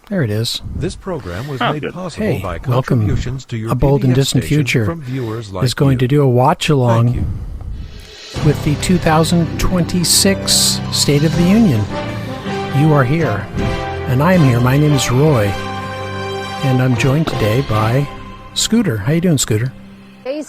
There it is. This program was made possible by welcome. contributions to your A Bold and PBS Distant station Future from viewers like is going to do a watch-along Thank you. with the 2026 State of the Union. You are here, and I am here. My name is Roy, and I'm joined today by Scooter. How you doing, Scooter?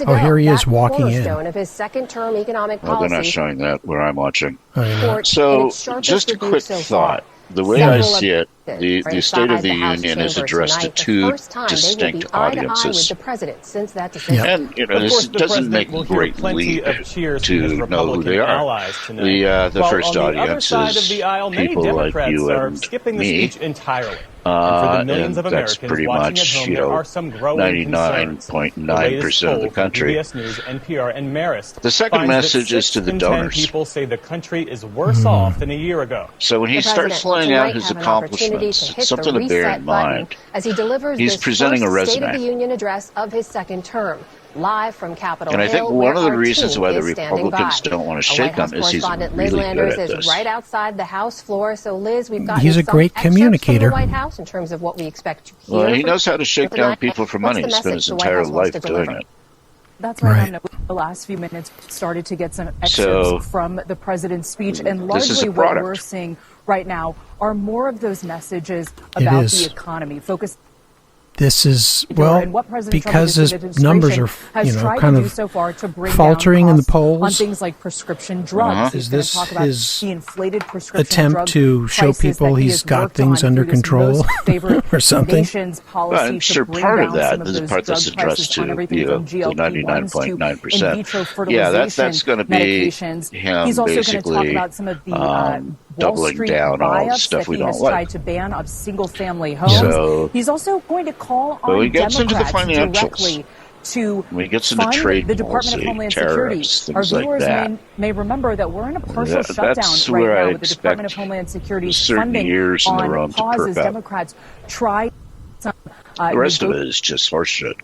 Oh, here he is walking in. Of his second-term economic Well, policy. they're not showing that where I'm watching. Oh, you're not. So, just a quick thought. The way I see it, the State of the Union is addressed to two distinct audiences. And, you know, this doesn't make a great leap to know who they are. The first audience is people like you and me. And that's pretty much, you know, 99.9% of the country. The second message is to the donors. People say the country is worse off than a year ago. So when he starts laying out his accomplishments, it's something to bear in mind. As he delivers He's presenting a resume. State of the Union address of his second term. Live from Capitol And I think Hill, one of the where our reasons team why the is standing Republicans by. don't want to Our shake White House him is he's correspondent Liz really good Landers at is this. right outside the House floor. So, Liz, we've got He's a great communicator. From the White House in terms of what we expect to hear. Well, he knows how to shake down people for What's money. the He spent message his the White entire House wants life to doing deliver? it. That's right. Right. I know the last few minutes started to get some excerpts So, from the president's speech, and this is largely a what product. we're seeing right now are more of those messages about the economy, focused. This is, And well, what President because Trump his and his numbers are, has you know, tried kind to do of so far to bring faltering down in the costs on polls. things like prescription drugs. He's Is going this to talk about his the inflated prescription attempt drug to show prices people that he he's has got worked things on under through his control most favored or something? nation's policy Well, I'm to sure bring part of down that some of is the those part that's drug addressed prices to on everything you know, from the GLP-1s to in 99.9%. vitro fertilization Yeah, that's going to be medications. him He's also going to talk basically about some of the Wall doubling Street down on all the buy-ups stuff that we he has don't like. tried to ban of single-family homes. So, He's also going to call when on he gets into the Democrats financials, directly to when he gets into fund trade the Department of policy, Homeland tariffs, Security. things Our like viewers that. may remember that we're in a partial shutdown That's right where I now with the Department of expect Homeland Security's certain funding years in the on room to pause perk as up. Democrats try some The rest of it is just horseshit.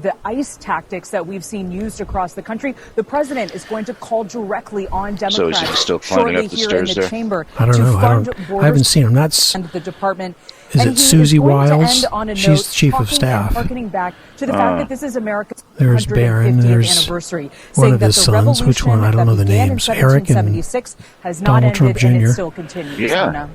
the ICE tactics that we've seen used across the country. The president is going to call directly on Democrats So is he still climbing shortly up the here stairs in the there? chamber I don't to know. fund I borders haven't seen him. That's and the department. Is And it he Susie going to Wiles? end on a She's note chief of talking staff. and harkening back to the fact that this is America's There's Barron, 150th there's anniversary, one saying of that his the sons. Which one? I don't know the revolution that names. began in Eric and 1776 has not Donald Trump ended, and it Jr. still continues. Yeah. Anna.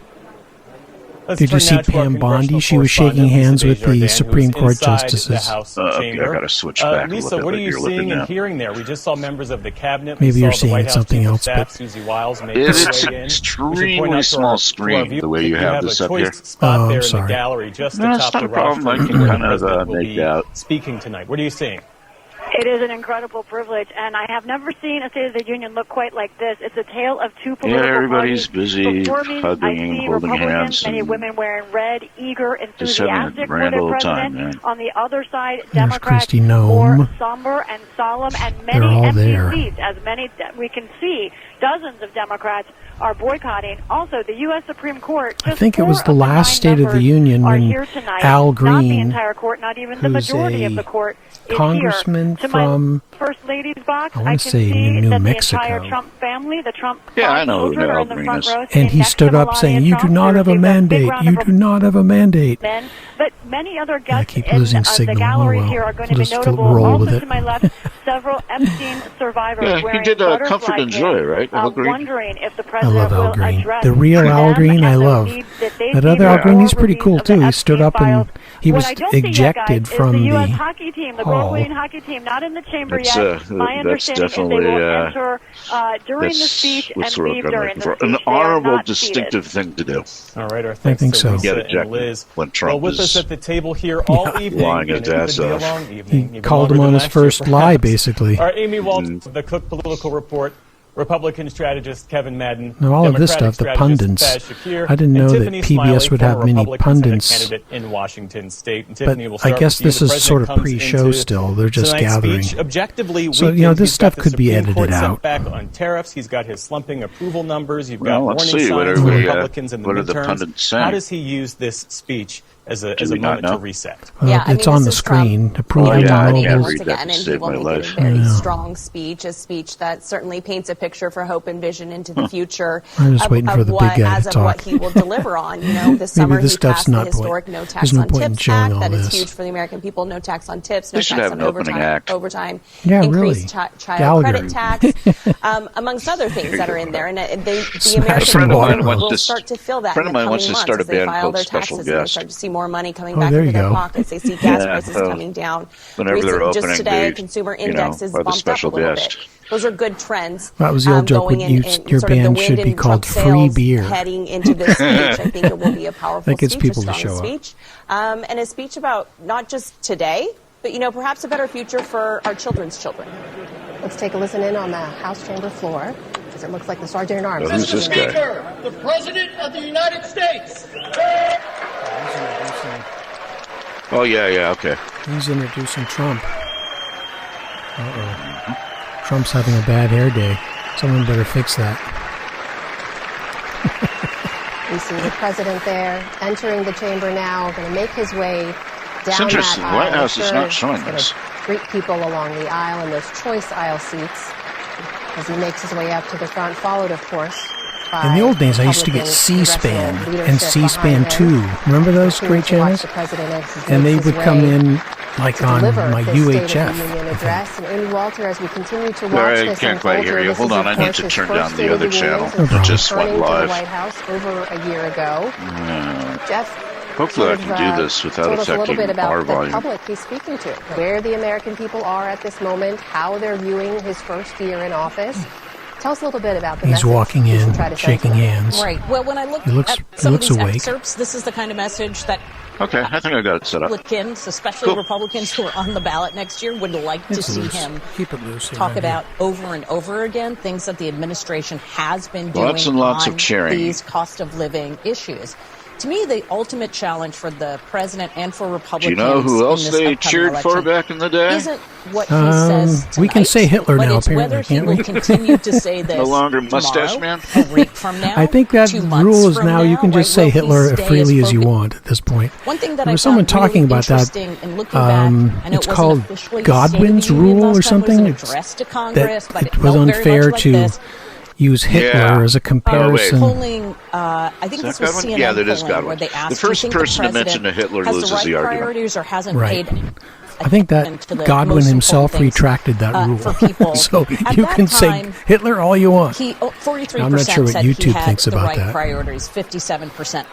Did you see Pam Bondi? She was shaking hands with the Supreme Court justices. Okay, I gotta switch back and Lisa, look at what are what you you're looking seeing and at. hearing there? We just saw members of the cabinet. Maybe we you're saw seeing the White House something Chief of else, Staff, but Susie Wiles, make It's her an way in. extremely small screen, the way you have this a up here. choice spot Oh, there I'm in the sorry. gallery, just No, it's atop not the a problem. I rostrum can where the kind of president will make be out. speaking tonight. What are you seeing? It is an incredible privilege, and I have never seen a State of the Union look quite like this. It's a tale of two political everybody's parties. busy Before me, hugging I and see holding Republicans, hands many and women wearing red, eager, just having a enthusiastic for grand their old president. time, man. On the other side, There's Democrats Kristi more Noem. somber and solemn, and They're many all empty there. seats. As we can see, dozens of Democrats are boycotting. Also, the U.S. Supreme Court. I Just think it 4 was the of last 9 State of the members Union are when here tonight. Al Not the Green, entire court, not even the who's majority a of the court, is congressman here. To from, my First Lady's box, I I wanna can say see New that Mexico. the entire Trump family, the Trump Yeah, I five know who children are Al in the Green front is. row, and sitting he next stood to up Melania saying, "You do Trump. not They have a received big mandate. round You of do not have a mandate." men, but many other guests keep in losing the signal. gallery Oh, well. here are going We'll to be just notable. roll Also with it. to my left, several Epstein survivors Yeah, he wearing did butterfly Comfort and pins, Joy, right? Al Green? wondering if the I president love Al will Green. address The real Al them Green I and the love. need that they That see other Al for Green, he's more pretty release cool of the too. He stood Epstein up and files. he What was I don't see yet, ejected guys, from is the the U.S. hockey team, the hall. Brazilian hockey team, not in the chamber That's, yet. My that's understanding is they definitely, will enter during the That's speech what's and the word leave I'm during looking the for. speech. An They are honorable, not seated. distinctive thing to do. All right, our thanks think to so. Lisa Get and ejected Liz. when Trump with is us at the table here all evening. lying his and it could ass be a off. long He evening, even called him longer on than his last year, first lie, perhaps. basically. Our Amy Waltz, the Cook Political Report, Republican strategist Kevin Madden, Now, all of this Democratic stuff, the strategist pundits. Faz Shakir, I didn't know and that Tiffany PBS Smiley, would have former many Republican Senate pundits. candidate in Washington State. And But Tiffany, we'll I start guess with you. this The is president sort of comes pre-show into still. They're just tonight's gathering. Speech. Objectively, So, we you know, think this he's got stuff the could be Supreme Court edited sent out. back on tariffs. He's got his slumping approval numbers. You've Well, got let's warning see what signs from everybody, Republicans in the what are the midterms. pundits saying? How does he use this speech as a moment to reset. It's on the screen. Once again, and he will make it a very strong speech, a speech that certainly paints a picture for hope and vision into the future I'm just waiting for the big guy to talk. What he will deliver on. This summer he passed the historic No Tax on Tips Act. That is huge for the American people. No tax on tips, no tax on overtime, increased child credit tax, amongst other things that are in there. And the American people will start to feel that in the coming months as they file their taxes and they start to see more money coming back into their pockets. They see gas prices coming down. Just today, consumer index is bumped up a little bit. Those are good trends. That was the old joke. Your band should be called Free Beer. Heading into this speech, I think it will be a powerful that gets speech, people a to strong show speech, and a speech about not just today, but perhaps a better future for our children's children. Let's take a listen in on the House chamber floor, as it looks like the Sergeant at Arms. Who's this guy? Speaker, the President of the United States. Oh, yeah, okay. He's introducing Trump. Trump's having a bad hair day. Someone better fix that. We see the president there entering the chamber now, going to make his way down it's interesting. that The White aisle. House is not showing this. Greet people along the aisle in those choice aisle seats as he makes his way up to the front, followed, of course, by in the old days, I used to get C-SPAN and C-SPAN 2. Remember those great channels? And they would come in like on my UHF. Address. And Amy Walter, as we continue to watch I this can't quite hear you. Hold on, I need to turn down the other channel. It just went live. The White House over a year ago. Jeff, hopefully I can do this without affecting our volume. The public he's speaking to, where the American people are at this moment, how they're viewing his first year in office. Tell us a little bit about the message. He's walking in, shaking hands. Right. Well, when I look at some of these excerpts, this is the kind of message that okay, I think I got it set up. Republicans, especially Republicans who are on the ballot next year, would like to see him talk about over and over again things that the administration has been doing lots and lots of cheering. These cost of living issues. To me, the ultimate challenge for the president and for Republicans. Do you know who else they cheered for back in the day? Isn't what he says tonight, we can say Hitler now, apparently, can't we? Whether he will continue to say this no longer mustache man. A week from now, I think that rule is now you can just say Hitler as freely as you want at this point. One thing that there was someone talking about that. It's called Godwin's rule or something. That it was unfair to use Hitler as a comparison. Polling, I think this was CNN polling, where they asked, the first person to mention Hitler loses the argument. Priorities or hasn't paid. I think that Godwin himself retracted that rule. So you can say Hitler all you want. 43% I'm not sure what YouTube thinks about right that. Priorities. 57%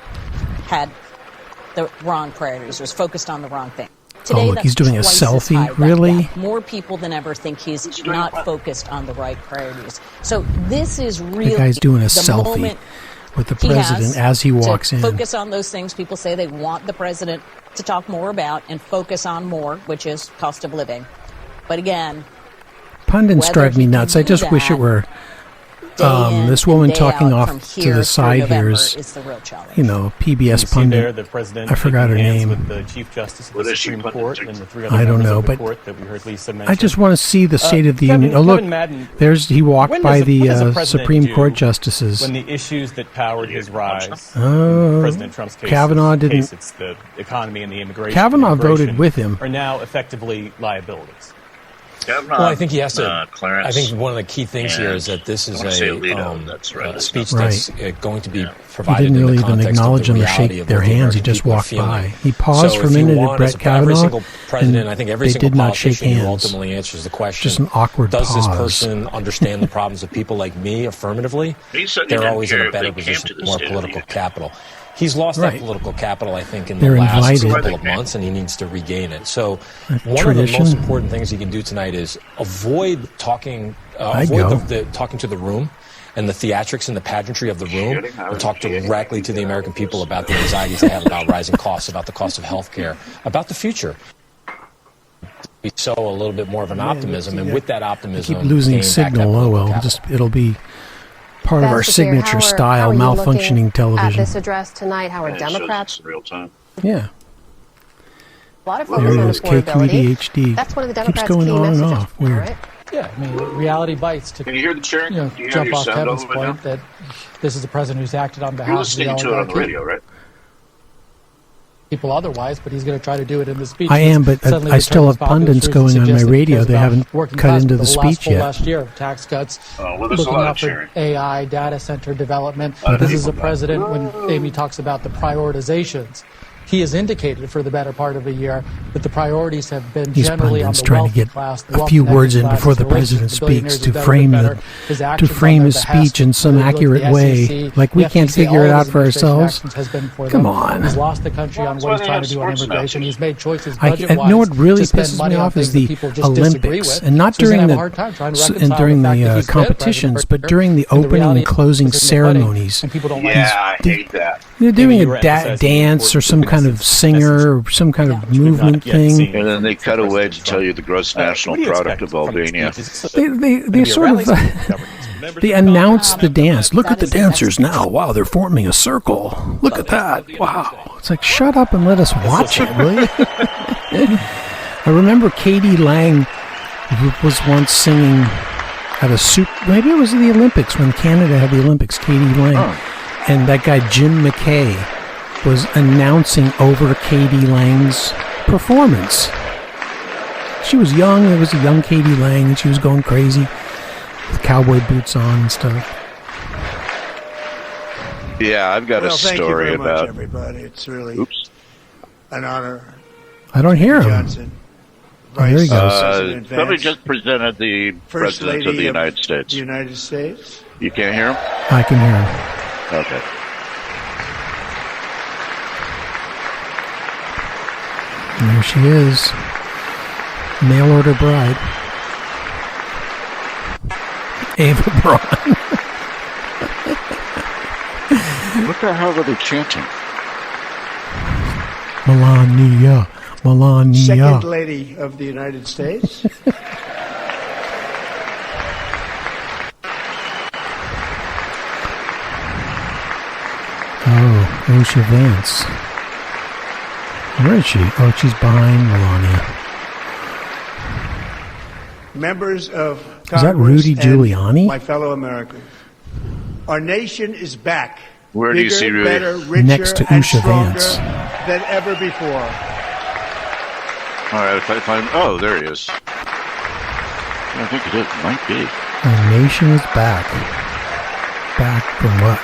had the wrong priorities. Was focused on the wrong thing. Today, look, he's doing a selfie. Really? More people than ever think he's not focused on the right priorities. So this is really the guy's doing a selfie with the president as he walks in. Focus on those things people say they want the president to talk more about and focus on more, which is cost of living. But again, pundits drive me nuts. I just wish it were this woman talking off to the side here is, PBS pundit. The president I forgot her name. With the Chief Justice of the Supreme Court and the three other I don't know, but that we heard Lisa mention. I just want to see the State of the Union. Oh, look, he walked by the Supreme Court justices. When the issues that powered his rise, in President Trump's case, Kavanaugh didn't. It's the economy and the immigration. Kavanaugh voted with him. Are now effectively liabilities. Well, I think he has to. I think one of the key things here is that this is a speech that's going to be provided. He didn't really in the even acknowledge them or shake their hands. He just walked by. He paused for a minute at Brett Kavanaugh, president, I think every they single did not shake hands. Ultimately answers the question: just an awkward does pause. this person understand the problems of people like me affirmatively? They're always in a better position, more political capital. He's lost that political capital, I think, in the last couple of months, and he needs to regain it. So one of the most important things he can do tonight is avoid talking talking to the room and the theatrics and the pageantry of the room, and talk directly to the American people about the anxieties they have about rising costs, about the cost of health care, about the future. We sow a little bit more of an optimism, and with that optimism, keep losing signal. Oh well, it'll be part of our signature style malfunctioning television. At this address tonight, how are Democrats? Real time. Yeah. A lot of focus on affordability. KQED-HD. That's one of the Democrats' keeps going key on messages. and off. Weird. Right? Yeah, I mean, reality bites. Can you hear the cheering? Jump off Kevin's point that this is the president who's acted on behalf of the oligarchy. You're listening to it on the radio, right? people otherwise, but he's going to try to do it in the speech. I am, but I still have pundits going on my radio. They haven't cut into the speech yet. Last year, tax cuts, looking out for AI, data center development. This is a president, when Amy talks about the prioritizations, he has indicated for the better part of a year that the priorities have been generally on the wealthy class. A few words in before the president speaks to frame his speech in some accurate way. Like we can't figure it out for ourselves. Come on. He's lost the country on what he's trying to do on immigration. He's made choices budget-wise. You know what really pisses me off is the Olympics, and not during the competitions, but during the opening and closing ceremonies. I hate that. They're doing a dance or some kind of singer or some kind of movement thing. And then they cut away to tell you the gross national product of Albania. They sort of... They announce the dance. Look at the dancers now. Wow, they're forming a circle. Look at that. Wow. It's like, shut up and let us watch it, will you? I remember Katie Lang was once singing at a maybe it was the Olympics, when Canada had the Olympics, Katie Lang. And that guy, Jim McKay, was announcing over Katie Lang's performance. She was young. It was a young Katie Lang, and she was going crazy with cowboy boots on and stuff. Yeah, I've got a story about... Thank you very much, everybody. It's really an honor. I don't hear him. Johnson. Oh, there he goes. Somebody just presented the President of the United States. United States. You can't hear him? I can hear him. Okay. And there she is. Mail order bride. Ava Braun. What the hell are they chanting? Melania. Melania. Second Lady of the United States. Oh, Osha Vance. Where is she? Oh, she's behind Melania. Members of Congress, is that Rudy Giuliani? My fellow Americans, our nation is back. Where do you see Rudy? Better, richer, next to Usha Vance than ever before. All right, if I find... Oh, there he is. I think it might be. Our nation is back. Back from what?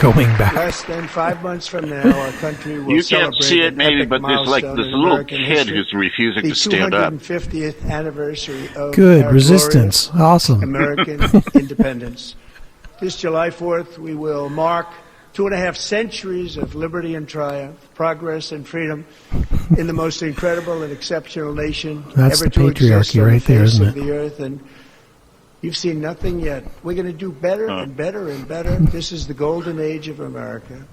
Going back. Less than 5 months from now, our country will celebrate. You can't see it, maybe, but there's like this little kid who's refusing to stand up. The 250th anniversary of good resistance. Awesome. American independence. This July 4th, we will mark 2.5 centuries of liberty and triumph, progress and freedom in the most incredible and exceptional nation That's ever the patriarchy right there, isn't it? The earth, and you've seen nothing yet. We're going to do better and better and better. This is the golden age of America.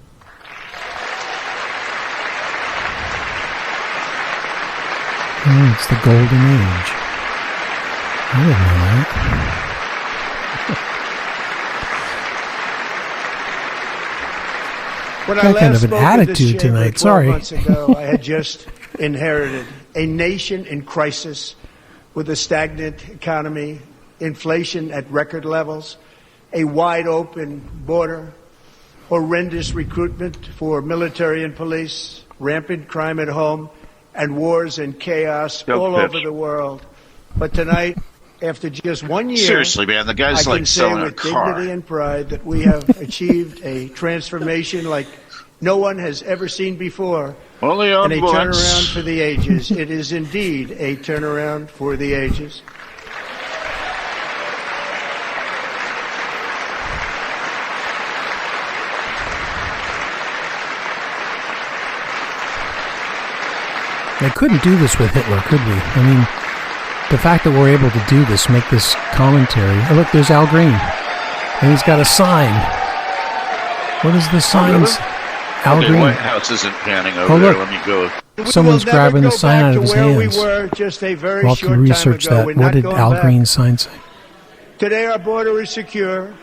Oh, it's the golden age. I didn't know that. Got kind of an attitude tonight. Sorry. Months ago, I had just inherited a nation in crisis with a stagnant economy, inflation at record levels, a wide open border, horrendous recruitment for military and police, rampant crime at home, and wars and chaos all over the world. But tonight, after just 1 year, seriously, man, the guy's like selling a car. I can say with dignity and pride that we have achieved a transformation like no one has ever seen before. Only on and a turnaround for the ages. It is indeed a turnaround for the ages. They couldn't do this with Hitler, could we? I mean, the fact that we're able to do this, make this commentary. Oh, look, there's Al Green. And he's got a sign. What is the sign? Al Green. White House isn't panning over there. Let me go. Someone's grabbing the sign out of his hands. We were just a very we'll short research time ago. that. What did Al Green's sign say? Today our border is secure.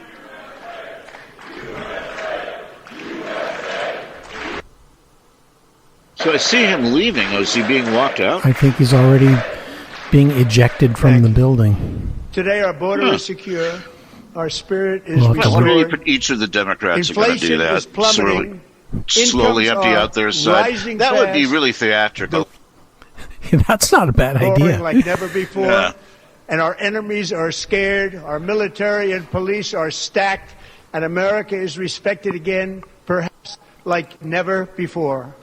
So I see him leaving. Is he being walked out? I think he's already being ejected from the building. Today our border is secure. Our spirit is restored. I wonder if each of the Democrats are going to do that. Inflation is plummeting. slowly empty out their side. That would be really theatrical. That's not a bad idea. Like never before. Yeah. And our enemies are scared. Our military and police are stacked. And America is respected again, perhaps like never before.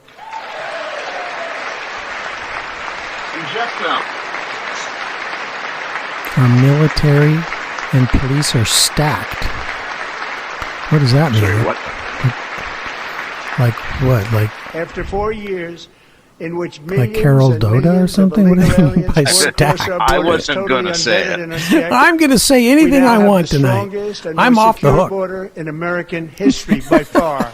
Our military and police are stacked. What does that mean? Sorry, what? Like what? Like after 4 years in which millions like Carol Doda or something? What do you mean by stacked? I wasn't going to say it. I'm going to say anything I want tonight. I'm off the hook. Border in American history by far.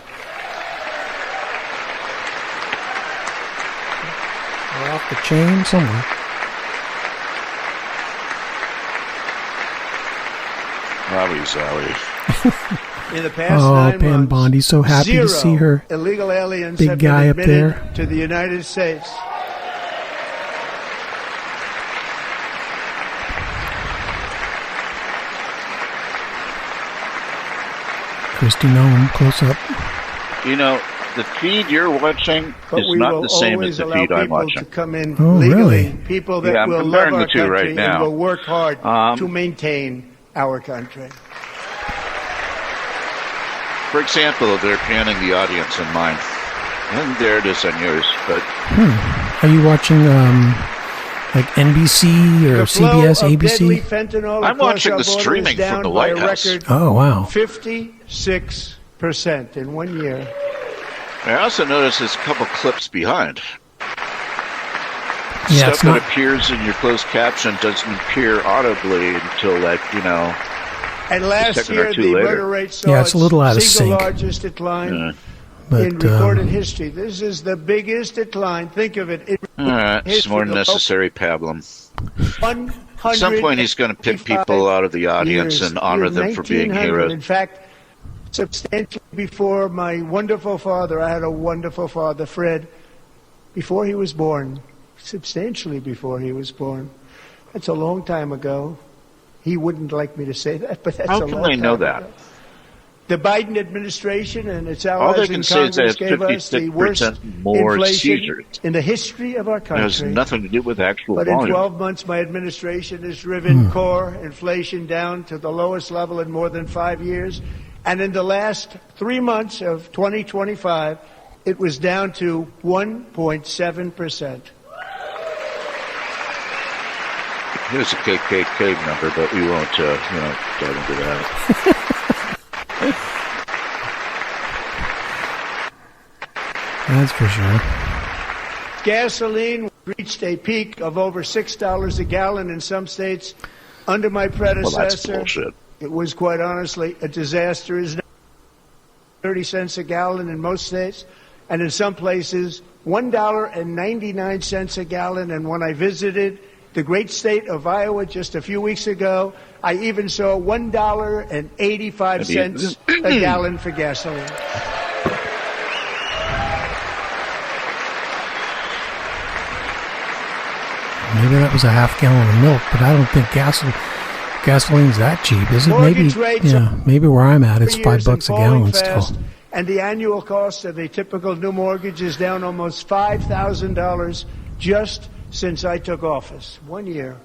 We're off the chain somewhere. Zowie. In the past 9 Pam months, Bondi's so happy to see her illegal aliens big have guy been up there to the United States. Kristi Noem, close up. You know, the feed you're watching is not the same as the feed I'm watching. To come in oh, legally. Really? People that I'm will comparing love our the two country right now. And will work hard to maintain our country. For example, they're panning the audience in mine. And there it is on yours. But are you watching like NBC or CBS, ABC? I'm watching the streaming from the White House. Oh, wow. 56% in 1 year. I also noticed there's a couple clips behind. Yeah, stuff that appears in your closed caption doesn't appear audibly until, like, you know, and last year the murder rate saw it's a little out of sync. Largest decline in recorded history. This is the biggest decline. Think of it. All right, it's more necessary pablum. At some point, he's going to pick people out of the audience and honor them for being heroes. In fact, substantially before my wonderful father, I had a wonderful father, Fred, before he was born. Substantially before he was born. That's a long time ago. He wouldn't like me to say that, but that's a long time ago. How can they know that? The Biden administration and its allies in Congress gave us the worst inflation in the history of our country. It has nothing to do with actual volume. But in 12 months, my administration has driven core inflation down to the lowest level in more than 5 years. And in the last 3 months of 2025, it was down to 1.7%. Here's a KKK number, but we won't, dive into that. That's for sure. Gasoline reached a peak of over $6 a gallon in some states. Under my predecessor, well, that's bullshit. It was quite honestly a disaster. It's now 30 cents a gallon in most states, and in some places, $1.99 a gallon. And when I visited the great state of Iowa just a few weeks ago, I even saw $1.85 a gallon for gasoline. Maybe that was a half gallon of milk, but I don't think gasoline's that cheap, is it? Maybe where I'm at, it's $5 a gallon still. And the annual cost of a typical new mortgage is down almost $5,000 just since I took office. 1 year.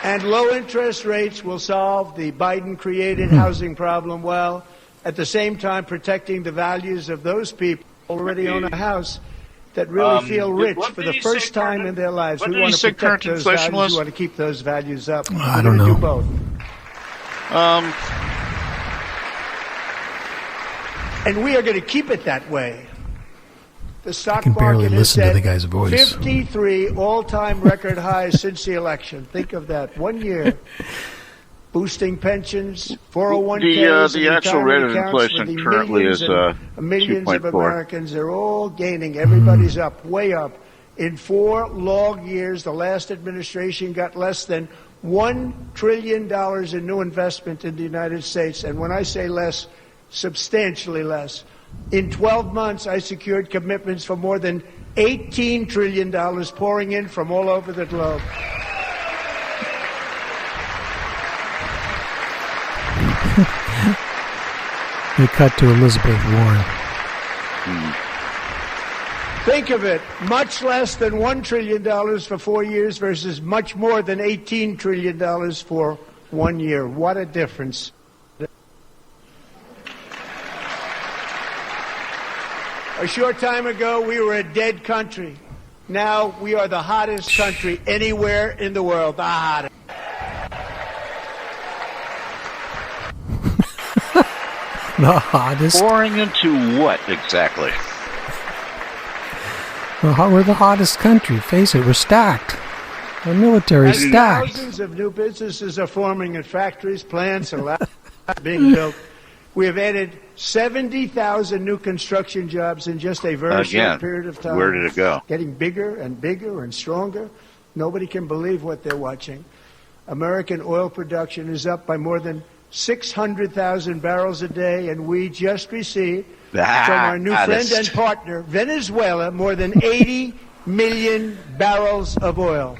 And low interest rates will solve the Biden-created housing problem well, at the same time protecting the values of those people who already own a house that really feel rich for the first time in their lives. We want to protect those values. We want to keep those values up. I don't know. Do both. And we are going to keep it that way. The stock market has set 53 all-time record highs since the election. Think of that. 1 year. Boosting pensions, 401ks, the actual rate of inflation currently is millions of Americans are all gaining. Everybody's up, way up. In 4 long years, the last administration got less than $1 trillion in new investment in the United States. And when I say less, substantially less. In 12 months, I secured commitments for more than $18 trillion pouring in from all over the globe. They cut to Elizabeth Warren. Think of it, much less than $1 trillion for 4 years versus much more than $18 trillion for 1 year. What a difference. A short time ago, we were a dead country. Now we are the hottest country anywhere in the world. The hottest. The hottest? Pouring into what exactly? We're the hottest country. Face it, we're stacked. Our military is stacked. Thousands of new businesses are forming in factories, plants, and labs being built. We have added 70,000 new construction jobs in just a very short period of time. Where did it go? Getting bigger and bigger and stronger. Nobody can believe what they're watching. American oil production is up by more than 600,000 barrels a day, and we just received from our new friend and partner, Venezuela, more than 80 million barrels of oil.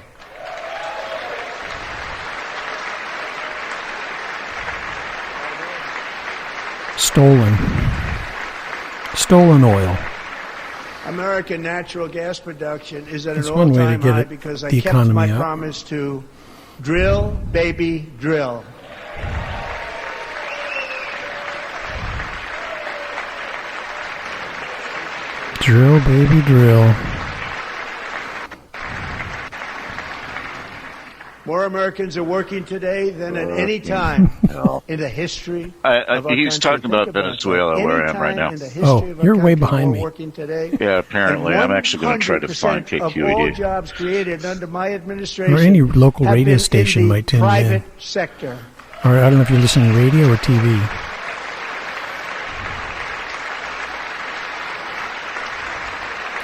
Stolen oil. American natural gas production is at an all-time high because I kept my promise to drill, baby, drill. Drill, baby, drill. More Americans are working today than at any time in the history of our country. He's talking about Venezuela, where I am right now. Oh, you're way behind me. Yeah, apparently. I'm actually going to try to find KQED. All jobs created under my administration or any local radio station might tune private in. Sector. Or I don't know if you're listening to radio or TV.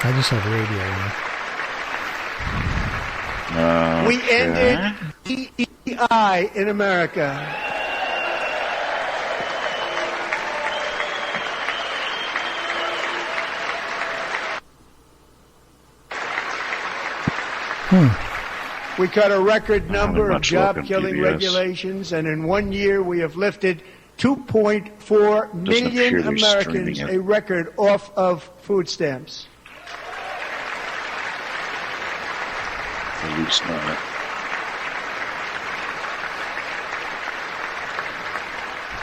I just have radio on. We ended DEI in America. We cut a record number of job-killing regulations, and in 1 year we have lifted 2.4 million Americans, a record, off of food stamps. At least not.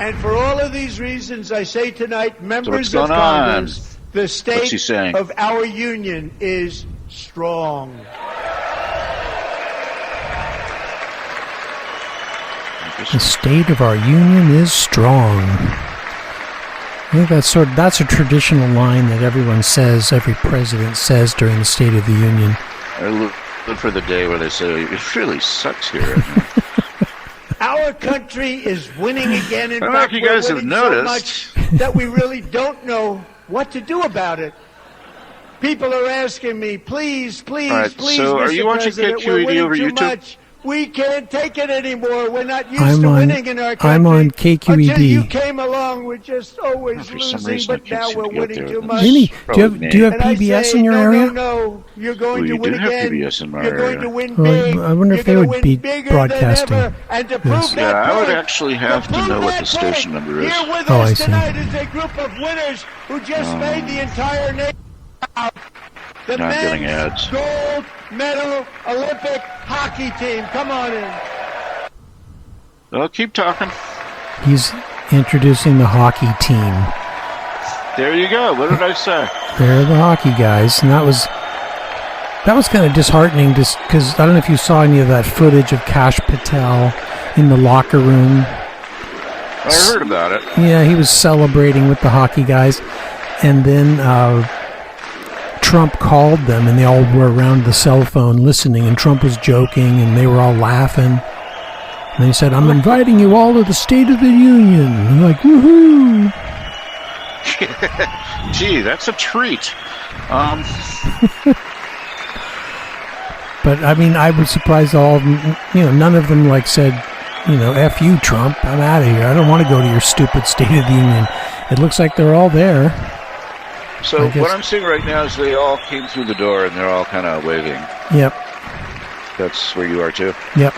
And for all of these reasons, I say tonight, members of Congress, the state of our union is strong. The state of our union is strong. I think that's a traditional line that everyone says, every president says during the State of the Union. I look for the day where they say, it really sucks here right now. Our country is winning again. In fact, you guys have noticed so much that we really don't know what to do about it. People are asking me, please, please, please, so Mr. are you watching President, KQED over too YouTube? much. We can't take it anymore. We're not used to winning in our country. I'm on KQED. Until you came along, we're just always losing, but now we're winning too much. Really? Do you have PBS in your area? No, you're going to win again. PBS in my you're area. going to win big. I wonder if they would be broadcasting and to prove this. that I would actually have to know what the station number is. Here with us tonight is a group of winners who just made the entire nation proud. The men's gold medal Olympic hockey team. Come on in. Well, keep talking. He's introducing the hockey team. There you go. What did I say? They're the hockey guys, and that was kind of disheartening, just because I don't know if you saw any of that footage of Kash Patel in the locker room. I heard about it. Yeah, he was celebrating with the hockey guys, and then Trump called them, and they all were around the cell phone listening, and Trump was joking, and they were all laughing. And he said, "I'm inviting you all to the State of the Union." And like, woohoo! Gee, that's a treat. But I mean, I was surprised all of them, none of them said, F you, Trump, I'm out of here. I don't want to go to your stupid State of the Union. It looks like they're all there. So what I'm seeing right now is they all came through the door and they're all kind of waving. Yep. That's where you are too? Yep.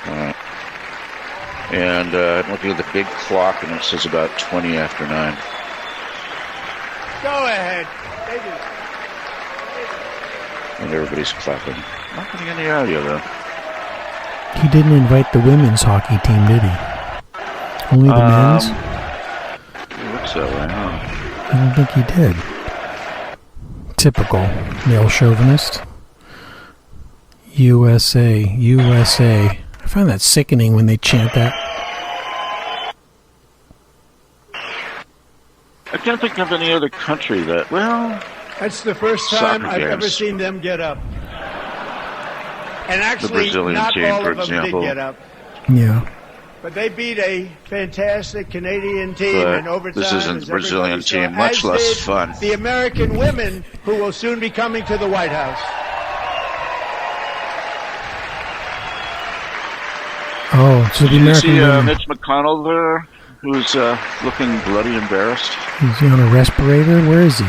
All right. And I'm looking at the big clock, and it says about 20 after 9. Go ahead. And everybody's clapping. Not getting any audio, though. He didn't invite the women's hockey team, did he? Only the men's? It looks that way, huh? I don't think he did. Typical male chauvinist. USA, USA. I find that sickening when they chant that. I can't think of any other country that, well... That's the first time I've ever seen them get up. And actually, the Brazilian not team, all for of them example. did get up. Yeah. But they beat a fantastic Canadian team in overtime. This isn't the Brazilian team, much less fun. The American women, who will soon be coming to the White House. Oh, so the American women. Mitch McConnell there, who's looking bloody embarrassed? Is he on a respirator? Where is he?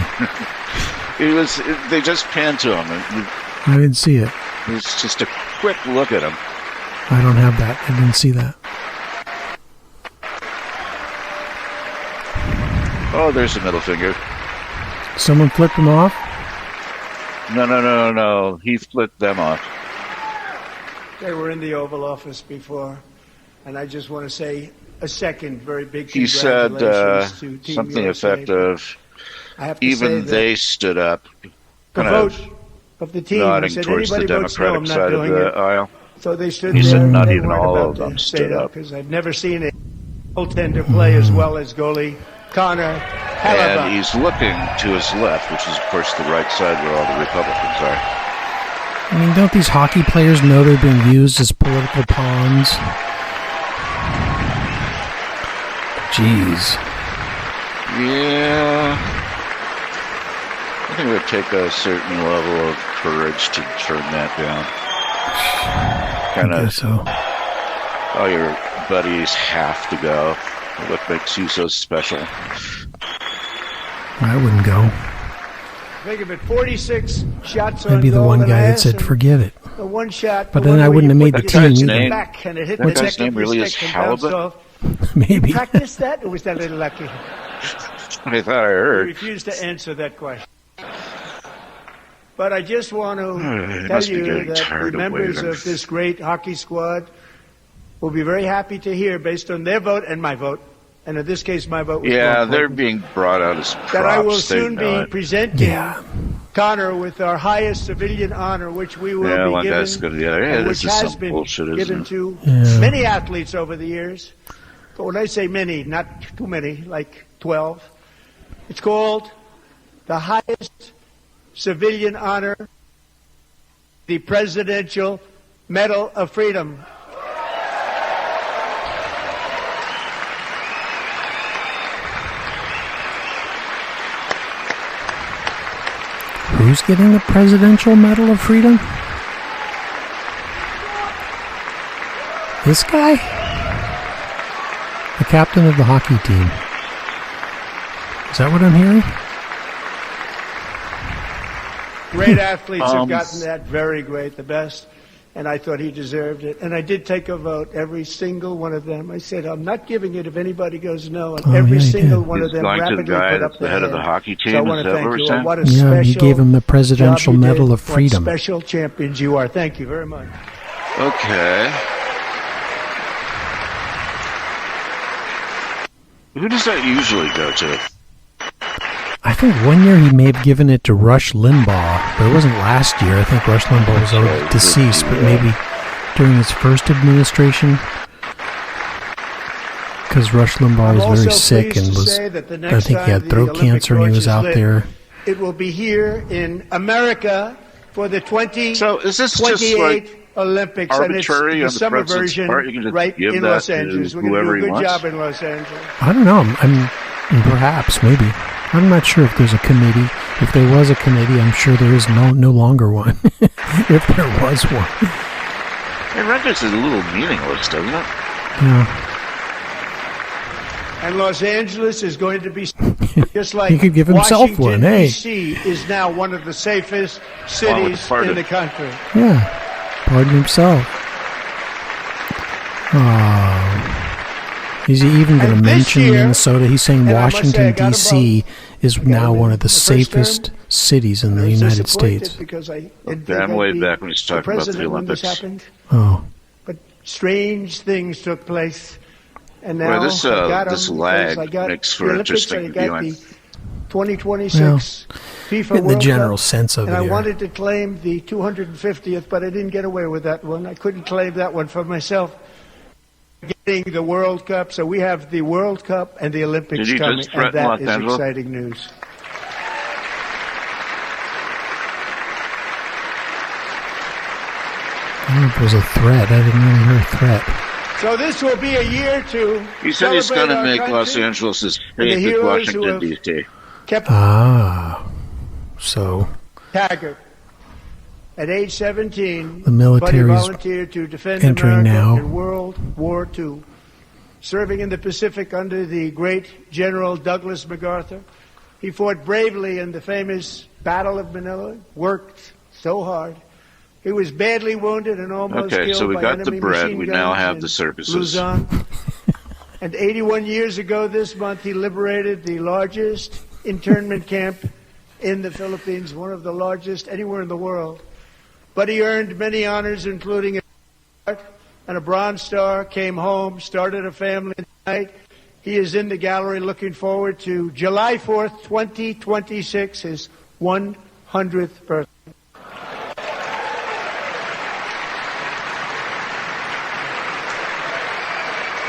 They just panned to him. I didn't see it. It's just a quick look at him. I don't have that. I didn't see that. Oh, there's the middle finger. Someone flipped him off? No. He flipped them off. They were in the Oval Office before, and I just want to say a second very big he said to Team something USA. effective. Even they stood up. The vote of the team nodding said, towards the Democratic side of the aisle. So they stood he there. Said not they even all of them stood up. Because I've never seen a goaltender play as well as goalie Connor Hellebuck. And he's looking to his left, which is, of course, the right side where all the Republicans are. I mean, don't these hockey players know they're being used as political pawns? Jeez. Yeah. I think it would take a certain level of courage to turn that down. I guess so. All your buddies have to go. What makes you so special? I wouldn't go. Think of it, 46 shots on I'd be the goal one guy that said, forget it. The one shot. But then I wouldn't have made the team either. Back and it hit What's the his name really is Halibut? Maybe. Practice that, or was that a little lucky? I thought I heard. I refused to answer that question. But I just want to tell you that the members of this great hockey squad will be very happy to hear, based on their vote and my vote, and in this case my vote was they're being brought out as props. That I will soon be presenting Connor with our highest civilian honor, which we will be given, go to the other. which has been given to many athletes over the years. But when I say many, not too many, like 12, it's called the highest civilian honor, the Presidential Medal of Freedom. Who's getting the Presidential Medal of Freedom? This guy? The captain of the hockey team. Is that what I'm hearing? Great athletes have gotten that, very great, the best, and I thought he deserved it. And I did take a vote, every single one of them. I said, I'm not giving it if anybody goes no, and every single one of them rapidly put up the head of the hockey team. So I want to thank you. What a he gave him the Presidential Medal of Freedom. What special champions you are. Thank you very much. Okay. Who does that usually go to? I think one year he may have given it to Rush Limbaugh, but it wasn't last year. I think Rush Limbaugh was already deceased, but maybe during his first administration, because Rush Limbaugh was very sick and was, I think he had throat cancer and he was out there. It will be here in America for the 2028 so is this just like Olympics, and it's the summer version right in Los Angeles. We're going to do a good job in Los Angeles. I don't know. I'm perhaps, maybe. I'm not sure if there's a committee. If there was a committee, I'm sure there is no longer one. If there was one. It renders it a little meaningless, doesn't it? Yeah. And Los Angeles is going to be just like he could give himself Washington, one. Hey, D.C. is now one of the safest cities in the country. Yeah, pardon himself. Oh. Is he even going to mention Minnesota? He's saying Washington, D.C. is now one of the safest cities in the United States. Damn way back when he's talking about the Olympics. Oh. But strange things took place. And now this lag makes for interesting viewing. 2026 FIFA World the general Cup, sense of and it. I wanted to claim the 250th, but I didn't get away with that one. I couldn't claim that one for myself. Getting the World Cup, so we have the World Cup and the Olympics coming, and that is exciting news. I don't know if it was a threat. I didn't really hear a threat. So this will be a year to. He said he's going to make Los Angeles as safe as Washington, D.C. So. Taggart. At age 17, the military volunteered to defend entering America now. in World War II, serving in the Pacific under the great General Douglas MacArthur. He fought bravely in the famous Battle of Manila, worked so hard. He was badly wounded and almost killed so we by got enemy the bread. machine We now guns have the services. Luzon. And 81 years ago this month, he liberated the largest internment camp in the Philippines, one of the largest anywhere in the world. But he earned many honors, including a Bronze Star, came home, started a family tonight. He is in the gallery looking forward to July 4th, 2026, his 100th birthday.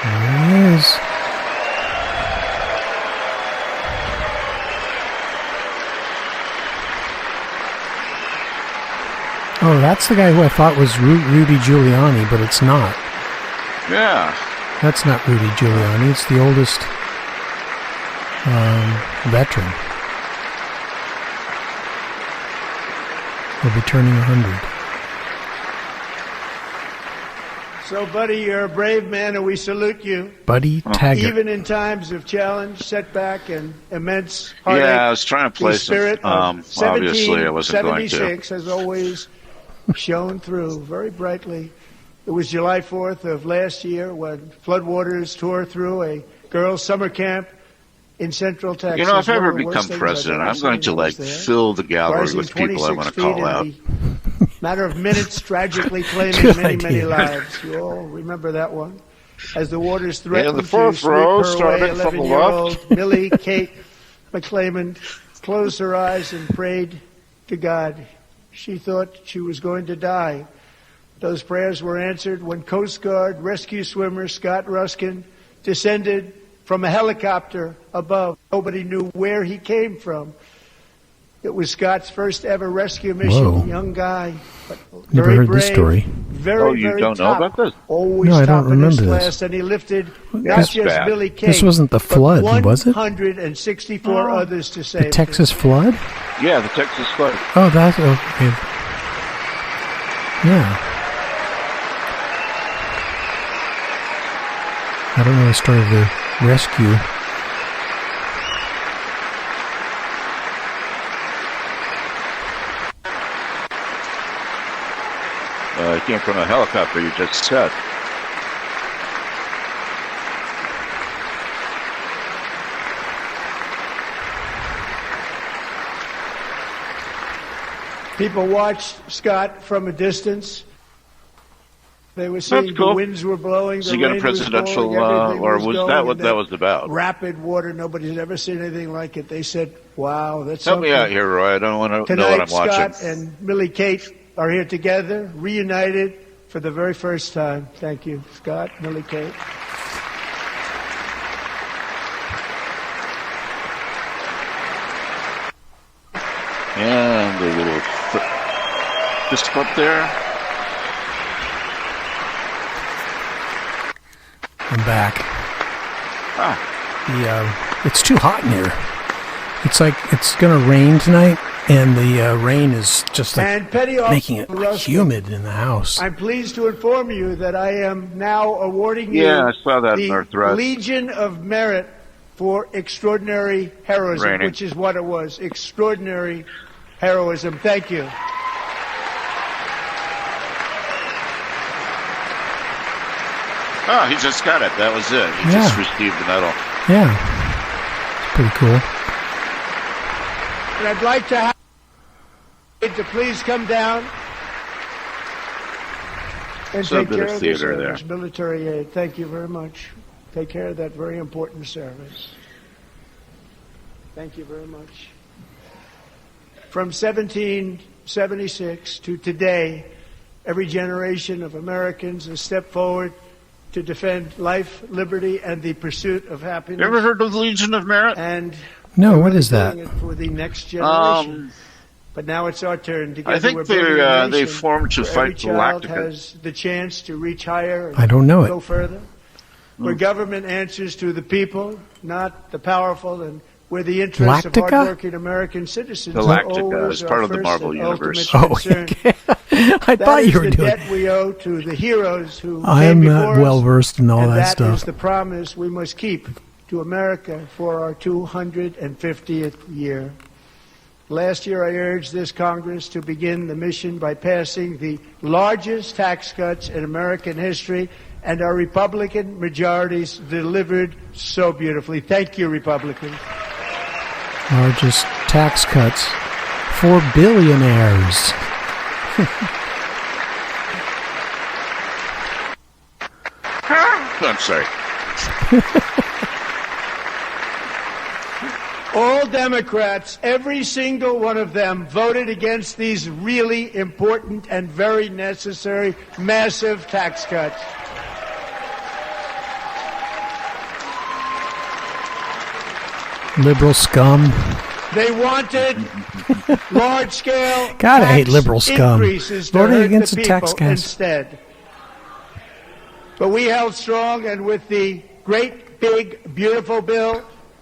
There he is. Oh, that's the guy who I thought was Rudy Giuliani, but it's not. Yeah. That's not Rudy Giuliani. It's the oldest veteran. He'll be turning 100. So, Buddy, you're a brave man, and we salute you. Buddy Taggart. Even in times of challenge, setback, and immense heartache. Yeah, I was trying to place spirit him. Obviously, I wasn't going to. 1776 has always shone through very brightly. It was July 4th of last year when floodwaters tore through a girls' summer camp in Central Texas. You know, if I ever become president, I'm going to fill the gallery with people I want to call out. Matter of minutes, tragically claiming many lives. You all remember that one. As the waters threatened the fourth row started from the left. Millie Kate McClelland closed her eyes and prayed to God. She thought she was going to die. Those prayers were answered when Coast Guard rescue swimmer Scott Ruskin descended from a helicopter above. Nobody knew where he came from. It was Scott's first ever rescue mission. Young guy, but never heard brave, this story. Very don't know about this? Always no, I top don't remember in his this. class, and he lifted not just Billy Kate. This wasn't the flood, was it? 164 others to save. The Texas flood? Yeah, the Texas flood. Oh, that's okay. Yeah. I don't know the story of the rescue. It came from a helicopter, you just said. People watched Scott from a distance. They were seeing the winds were blowing, the rain was falling, or was that what that was about? Rapid water. Nobody's ever seen anything like it. They said, wow, that's Help something. me out here, Roy. I don't want to know what I'm watching. Tonight, Scott and Millie Kate are here together, reunited for the very first time. Thank you, Scott, Millie Kate. And a little fist up there. I'm back. It's too hot in here. It's like it's going to rain tonight, and the rain is just like making it humid in the house. I'm pleased to inform you that I am now awarding you I saw that in our the thread. Legion of Merit for extraordinary heroism, which is what it was, extraordinary heroism. Thank you. Oh, he just got it. That was it. He just received the medal. Yeah. It's pretty cool. And I'd like to have to please come down and take care of this service, military aid. Thank you very much. Take care of that very important service. Thank you very much. From 1776 to today, every generation of Americans has stepped forward to defend life, liberty, and the pursuit of happiness. You ever heard of the Legion of Merit? And no, what is that? For the next generation. But now it's our turn. Together I think they formed to fight Galactica. Has the chance to reach higher. And I don't know go further. Where government answers to the people, not the powerful, and where the interests of hardworking American citizens Galactica is part of the Marvel universe. Oh, okay. I thought you were doing. That is the debt we owe to the heroes who I am not well versed in all that stuff. That is the promise we must keep to America for our 250th year. Last year, I urged this Congress to begin the mission by passing the largest tax cuts in American history, and our Republican majorities delivered so beautifully. Thank you, Republicans. Largest tax cuts for billionaires. I'm sorry. All Democrats, every single one of them, voted against these really important and very necessary massive tax cuts. Liberal scum. They wanted large-scale God, I hate liberal scum. Voting against the tax cuts instead. But we held strong, and with the great, big, beautiful bill,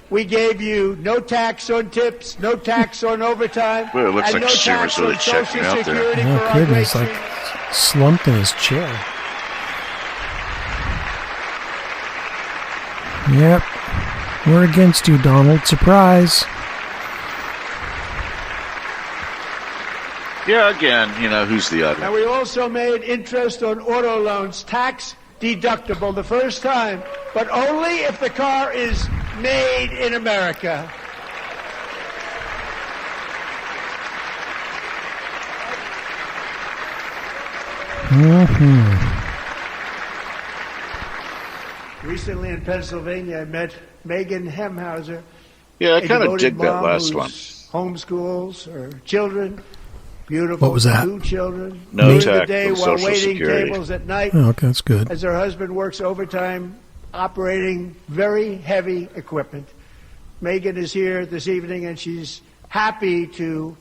we gave you no tax on tips, no tax on overtime, well, it looks and like no Seamer's tax really on Social checking out Security there. No kidding, he's like slumped in his chair. Yep. We're against you, Donald. Surprise. Yeah, again, who's the other? And we also made interest on auto loans tax deductible the first time, but only if the car is made in America. Recently in Pennsylvania, I met Megan Hemhauser. Yeah, I kind of dig that last one. Homeschools her children. Beautiful. What was that? 2 children. No tax the day on while Social waiting Security. tables at night. Oh, okay, that's good. As her husband works overtime, operating very heavy equipment. Megan is here this evening, and she's happy to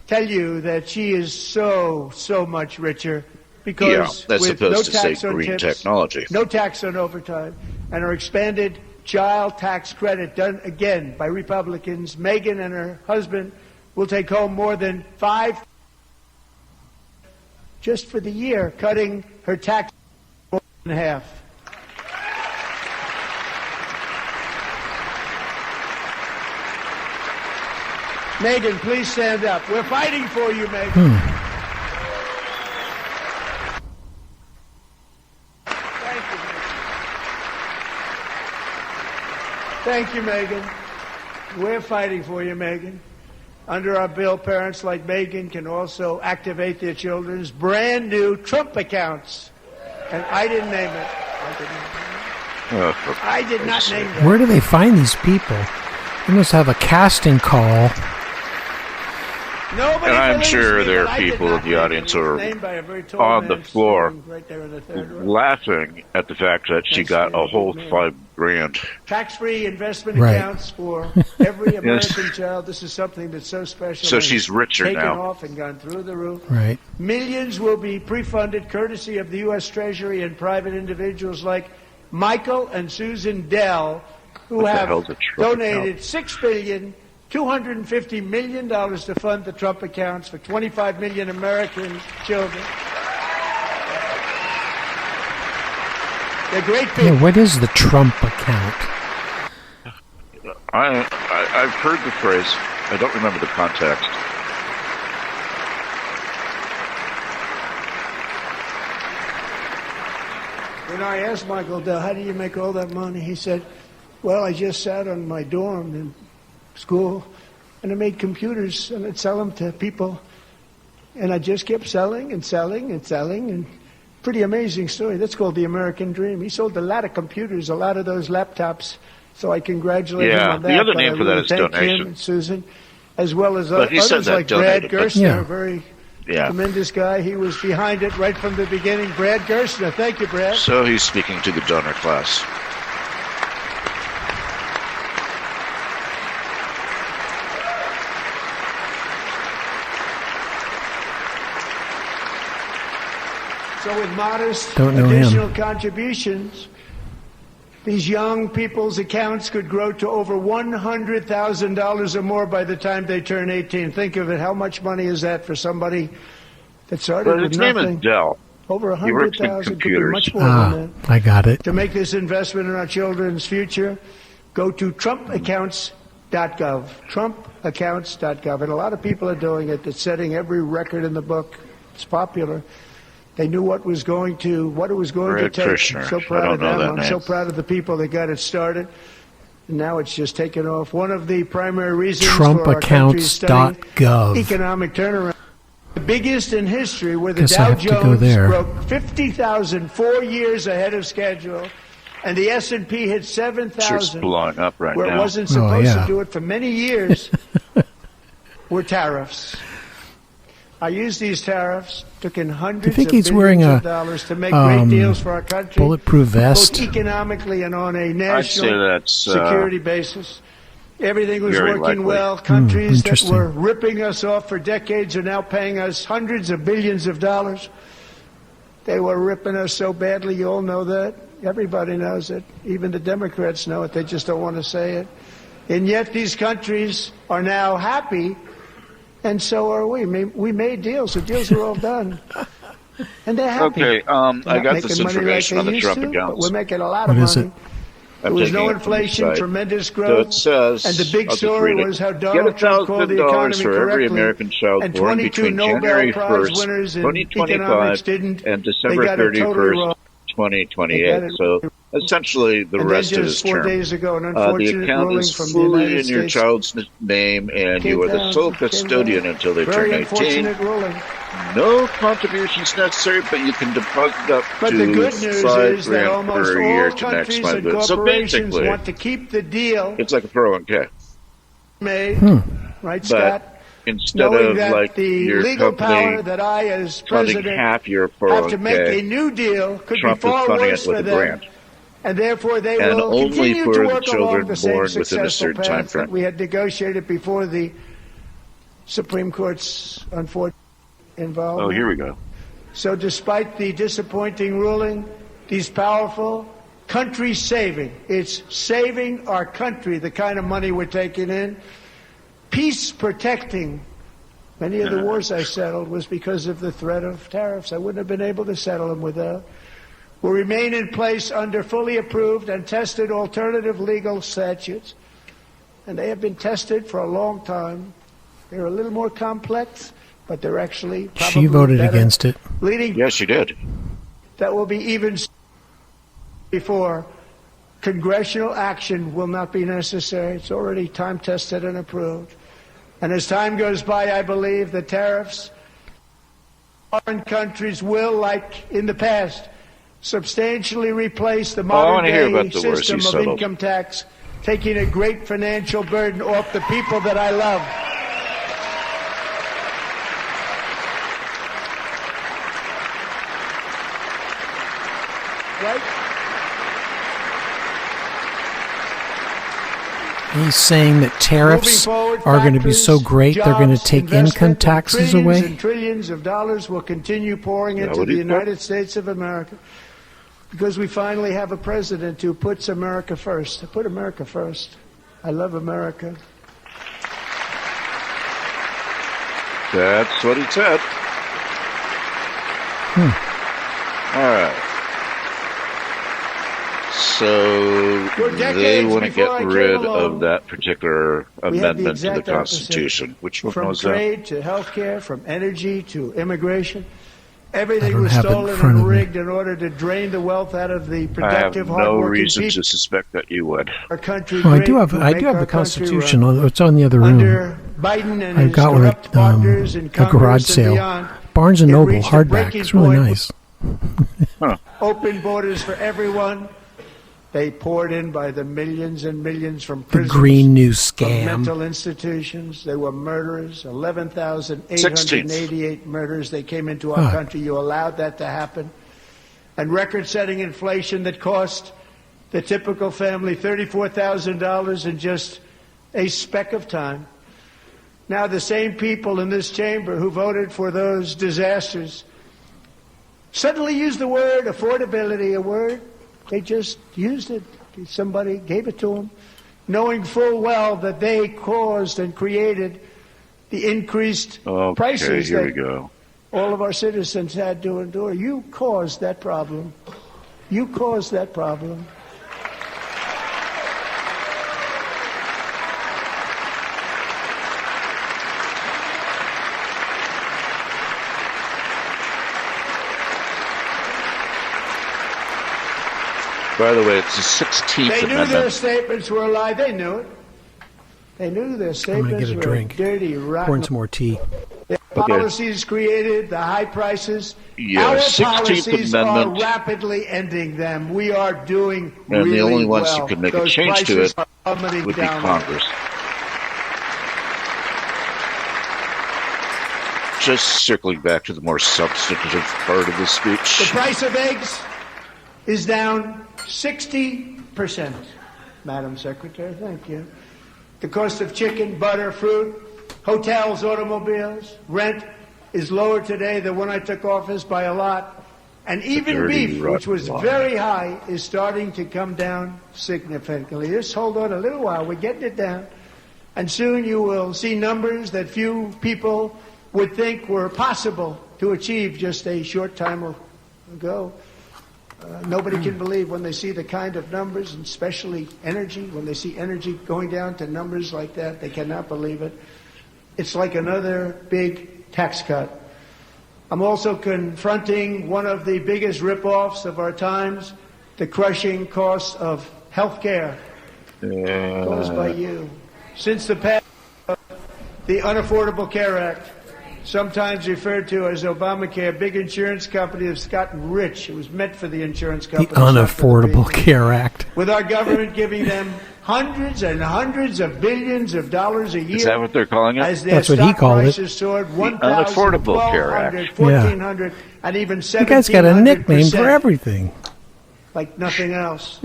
tell you that she is so much richer because that's with supposed no to tax say on green tips, technology. no tax on overtime, and her expanded child tax credit done again by Republicans, Megan and her husband will take home more than $5 just for the year, cutting her tax in half. Megan, please stand up. We're fighting for you, Megan. Thank you, Megan. We're fighting for you, Megan. Under our bill, parents like Megan can also activate their children's brand new Trump accounts. And I didn't name it. I did not name it. Where do they find these people? They must have a casting call. Nobody and I'm believes sure me, there but are I did people not in the audience who are named by a very tall on the man floor standing right there in the third row. laughing at the fact that she got a whole $5,000. Tax-free investment Right. accounts for every American child. This is something that's so special. So and she's richer taken now. off and gone through the roof. Right. Millions will be pre-funded courtesy of the U.S. Treasury and private individuals like Michael and Susan Dell, who What the have hell's a Trump donated $6.25 billion to fund the Trump accounts for 25 million American children. They're great people. Yeah, what is the Trump account? I've heard the phrase. I don't remember the context. We're when I asked Michael Dell, how do you make all that money? He said, well, I just sat on my dorm in school, and I made computers, and I'd sell them to people. And I just kept selling and selling and selling, and pretty amazing story. That's called the American dream. He sold a lot of computers, a lot of those laptops, so I congratulate him on that. The other name for that is donation. Him and Susan, as well as others like Brad Gerstner, a very tremendous guy. He was behind it right from the beginning. Brad Gerstner. Thank you, Brad. So he's speaking to the donor class. So with modest additional contributions, these young people's accounts could grow to over $100,000 or more by the time they turn 18. Think of it. How much money is that for somebody that started with nothing? His name is Dell. Over 100,000, could be much more than that. I got it. To make this investment in our children's future, go to TrumpAccounts.gov. TrumpAccounts.gov. And a lot of people are doing it. It's setting every record in the book. It's popular. They knew what it was going to take. I'm so proud of them. I'm so proud of the people that got it started. And now it's just taken off. One of the primary reasons for our country's stunning economic turnaround, the biggest in history, where the Dow Jones broke 50,000 4 years ahead of schedule, and the S&P hit 7,000, blowing up right where now. It wasn't supposed to do it for many years, were tariffs. I used these tariffs, took in hundreds of billions of dollars to make great deals for our country, bulletproof vest, both economically and on a national security basis. Everything was working well. Countries that were ripping us off for decades are now paying us hundreds of billions of dollars. They were ripping us so badly, you all know that. Everybody knows it. Even the Democrats know it. They just don't want to say it. And yet these countries are now happy, and so are we. We made deals. The deals are all done. And they're happy. Okay, I got this information on the Trump accounts. We're making a lot of money. There was no inflation, tremendous growth, so it says, and the big story was how Donald Trump called the economy for every American child and born 22 between Nobel January Prize 1st, winners in 2025 economics didn't. and December 31st, 2028. So essentially the rest of his term. Days ago, an the account is fully in your child's name, and you are the sole custodian until they turn 18. No contributions necessary, but you can deposit up to $5,000 per year to maximize it. So basically, want to keep the deal. It's like a 401k. Right, Scott? Instead of like the your legal company power that I, as president, half your 401k, have to make a new deal could Trump be far is funding worse it with for a them. grant. And therefore, they and will only continue for to the work children along the same born within a successful certain time path frame. that we had negotiated before the Supreme Court's unfortunate involvement. Oh, here we go. So despite the disappointing ruling, these powerful country-saving, it's saving our country, the kind of money we're taking in, peace-protecting. Many of the wars I settled was because of the threat of tariffs. I wouldn't have been able to settle them without. Will remain in place under fully approved and tested alternative legal statutes. And they have been tested for a long time. They're a little more complex, but they're actually probably She voted against it. Yes, she did. That will be even before congressional action will not be necessary. It's already time-tested and approved. And as time goes by, I believe the tariffs, foreign countries will, like in the past, substantially replace the modern-day system of income tax, taking a great financial burden off the people that I love. Right? He's saying that tariffs are going to be so great they're going to take income taxes away? And trillions of dollars will continue pouring into the United States of America because we finally have a president who puts America first. I put America first. I love America. That's what he said. All right. So they want to get rid of that particular amendment to the Constitution. Which one was that? From trade to health care, from energy to immigration. Everything was stolen and rigged in order to drain the wealth out of the productive, hardworking people. I have no reason to suspect that you would. Our country I do have the Constitution. It's on the other room. Biden and I've got one at a garage sale. Barnes & Noble hardback. It's really nice. Open borders for everyone. They poured in by the millions and millions from prisons, the Green New Scam, mental institutions. They were murderers. 11,888 murders. They came into our country. You allowed that to happen. And record-setting inflation that cost the typical family $34,000 in just a speck of time. Now the same people in this chamber who voted for those disasters suddenly use the word affordability, a word. They just used it. Somebody gave it to them, knowing full well that they caused and created the increased prices that all of our citizens had to endure. You caused that problem. You caused that problem. By the way, it's the 16th Amendment. They knew their statements were a lie. They knew it. They knew their statements were dirty, rotten. Pouring some more tea. Their policies created the high prices. Yeah, our 16th policies Amendment. are rapidly ending them. We are doing and really the only ones well. who could make Those a change to it would be down. Congress. Just circling back to the more substantive part of the speech. The price of eggs is down 60%, Madam Secretary. Thank you. The cost of chicken, butter, fruit, hotels, automobiles, rent is lower today than when I took office by a lot. And even beef, which was very high, is starting to come down significantly. Just hold on a little while. We're getting it down. And soon you will see numbers that few people would think were possible to achieve just a short time ago. Nobody can believe when they see the kind of numbers, and especially energy, when they see energy going down to numbers like that, they cannot believe it. It's like another big tax cut. I'm also confronting one of the biggest rip-offs of our times, the crushing cost of health care caused by you. Since the passage of the Unaffordable Care Act, sometimes referred to as Obamacare, big insurance company has gotten rich. It was meant for the insurance companies. The Unaffordable Care Act. With our government giving them hundreds and hundreds of billions of dollars a year. Is that what they're calling it? As their That's what he called it. Soared the Unaffordable Care Act. $1,400, and even $1,700. You guys got a nickname for everything. Like nothing else.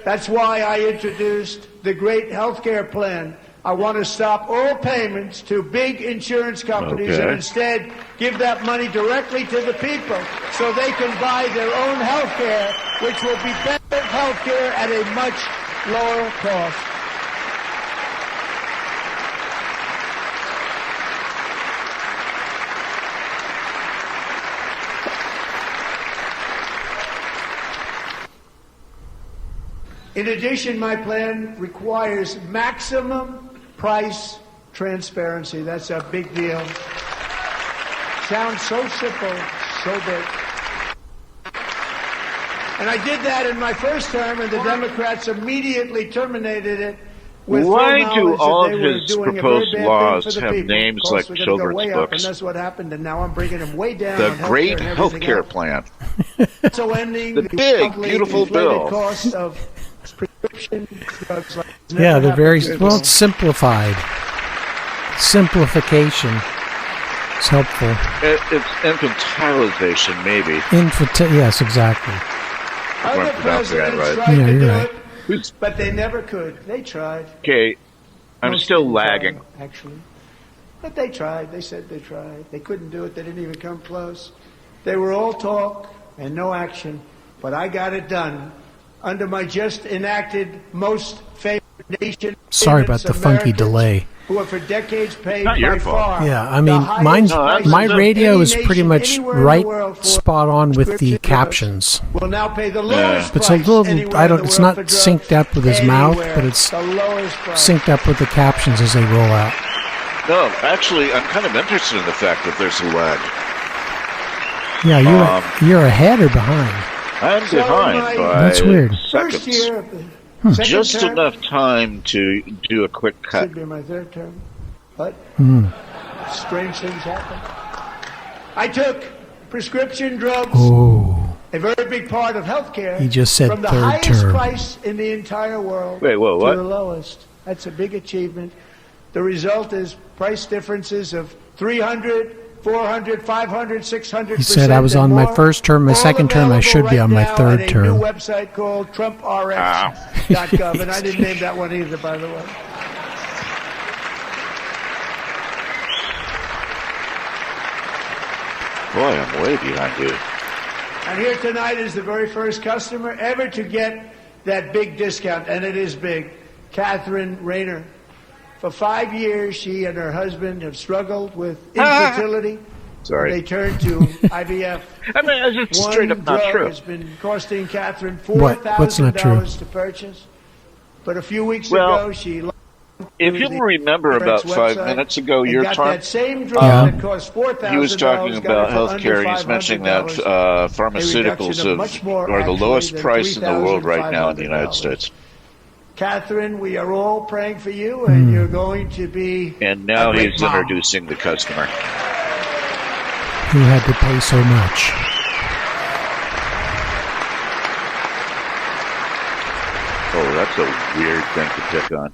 That's why I introduced the great health care plan. I want to stop all payments to big insurance companies and instead give that money directly to the people so they can buy their own health care, which will be better health care at a much lower cost. In addition, my plan requires maximum price transparency. That's a big deal. Sounds so simple, so big. And I did that in my first term, and the Democrats immediately terminated it. Why do all of his proposed laws have names like children's books? And that's what happened, and now I'm bringing them way down. The Great Healthcare Plan. So ending the big, beautiful bill. Cost of prescription drugs like they're very it's simplified. Simplification is helpful. It's infantilization, maybe. Yes, exactly. Other presidents tried to do it, but they never could. They tried. Okay, I'm still lagging. Actually, but they tried. They said they tried. They couldn't do it. They didn't even come close. They were all talk and no action. But I got it done. Under my just enacted most favored nation. Sorry about the funky delay. Who have for decades paid Not your fault. far. Yeah, I mean, my radio is pretty much right spot on with the captions. Will now pay the lowest It's a little, it's not synced up with his mouth, but it's synced up with the captions as they roll out. No, actually, I'm kind of interested in the fact that there's a lag. Yeah, you're ahead or behind? I'm behind by That's weird. seconds. First year of the Just term, enough time to do a quick cut. Should be my third term, but strange things happen. I took prescription drugs, a very big part of healthcare. He just said from the third highest term. price in the entire world Wait, whoa, to what? the lowest. That's a big achievement. The result is price differences of 300, 400, 500, 600%. He said I was on my first term, my second term. I should be on my third term. A new website called TrumpRx.gov, and I didn't name that one either, by the way. Boy, I'm way behind you. And here tonight is the very first customer ever to get that big discount, and it is big. Catherine Rayner. For 5 years, she and her husband have struggled with infertility. Sorry. They turned to IVF. I mean, it's just straight up not true. One drug has been costing Catherine What's not true? $4,000 to purchase. But a few weeks ago, she... If you'll remember about 5 minutes ago, your got time, that same drug that cost $4,000. he was talking about healthcare. He's mentioning that pharmaceuticals are the lowest price in the world right now in the United States. Catherine, we are all praying for you, and you're going to be. And now he's introducing the customer. Who had to pay so much? Oh, that's a weird thing to pick on.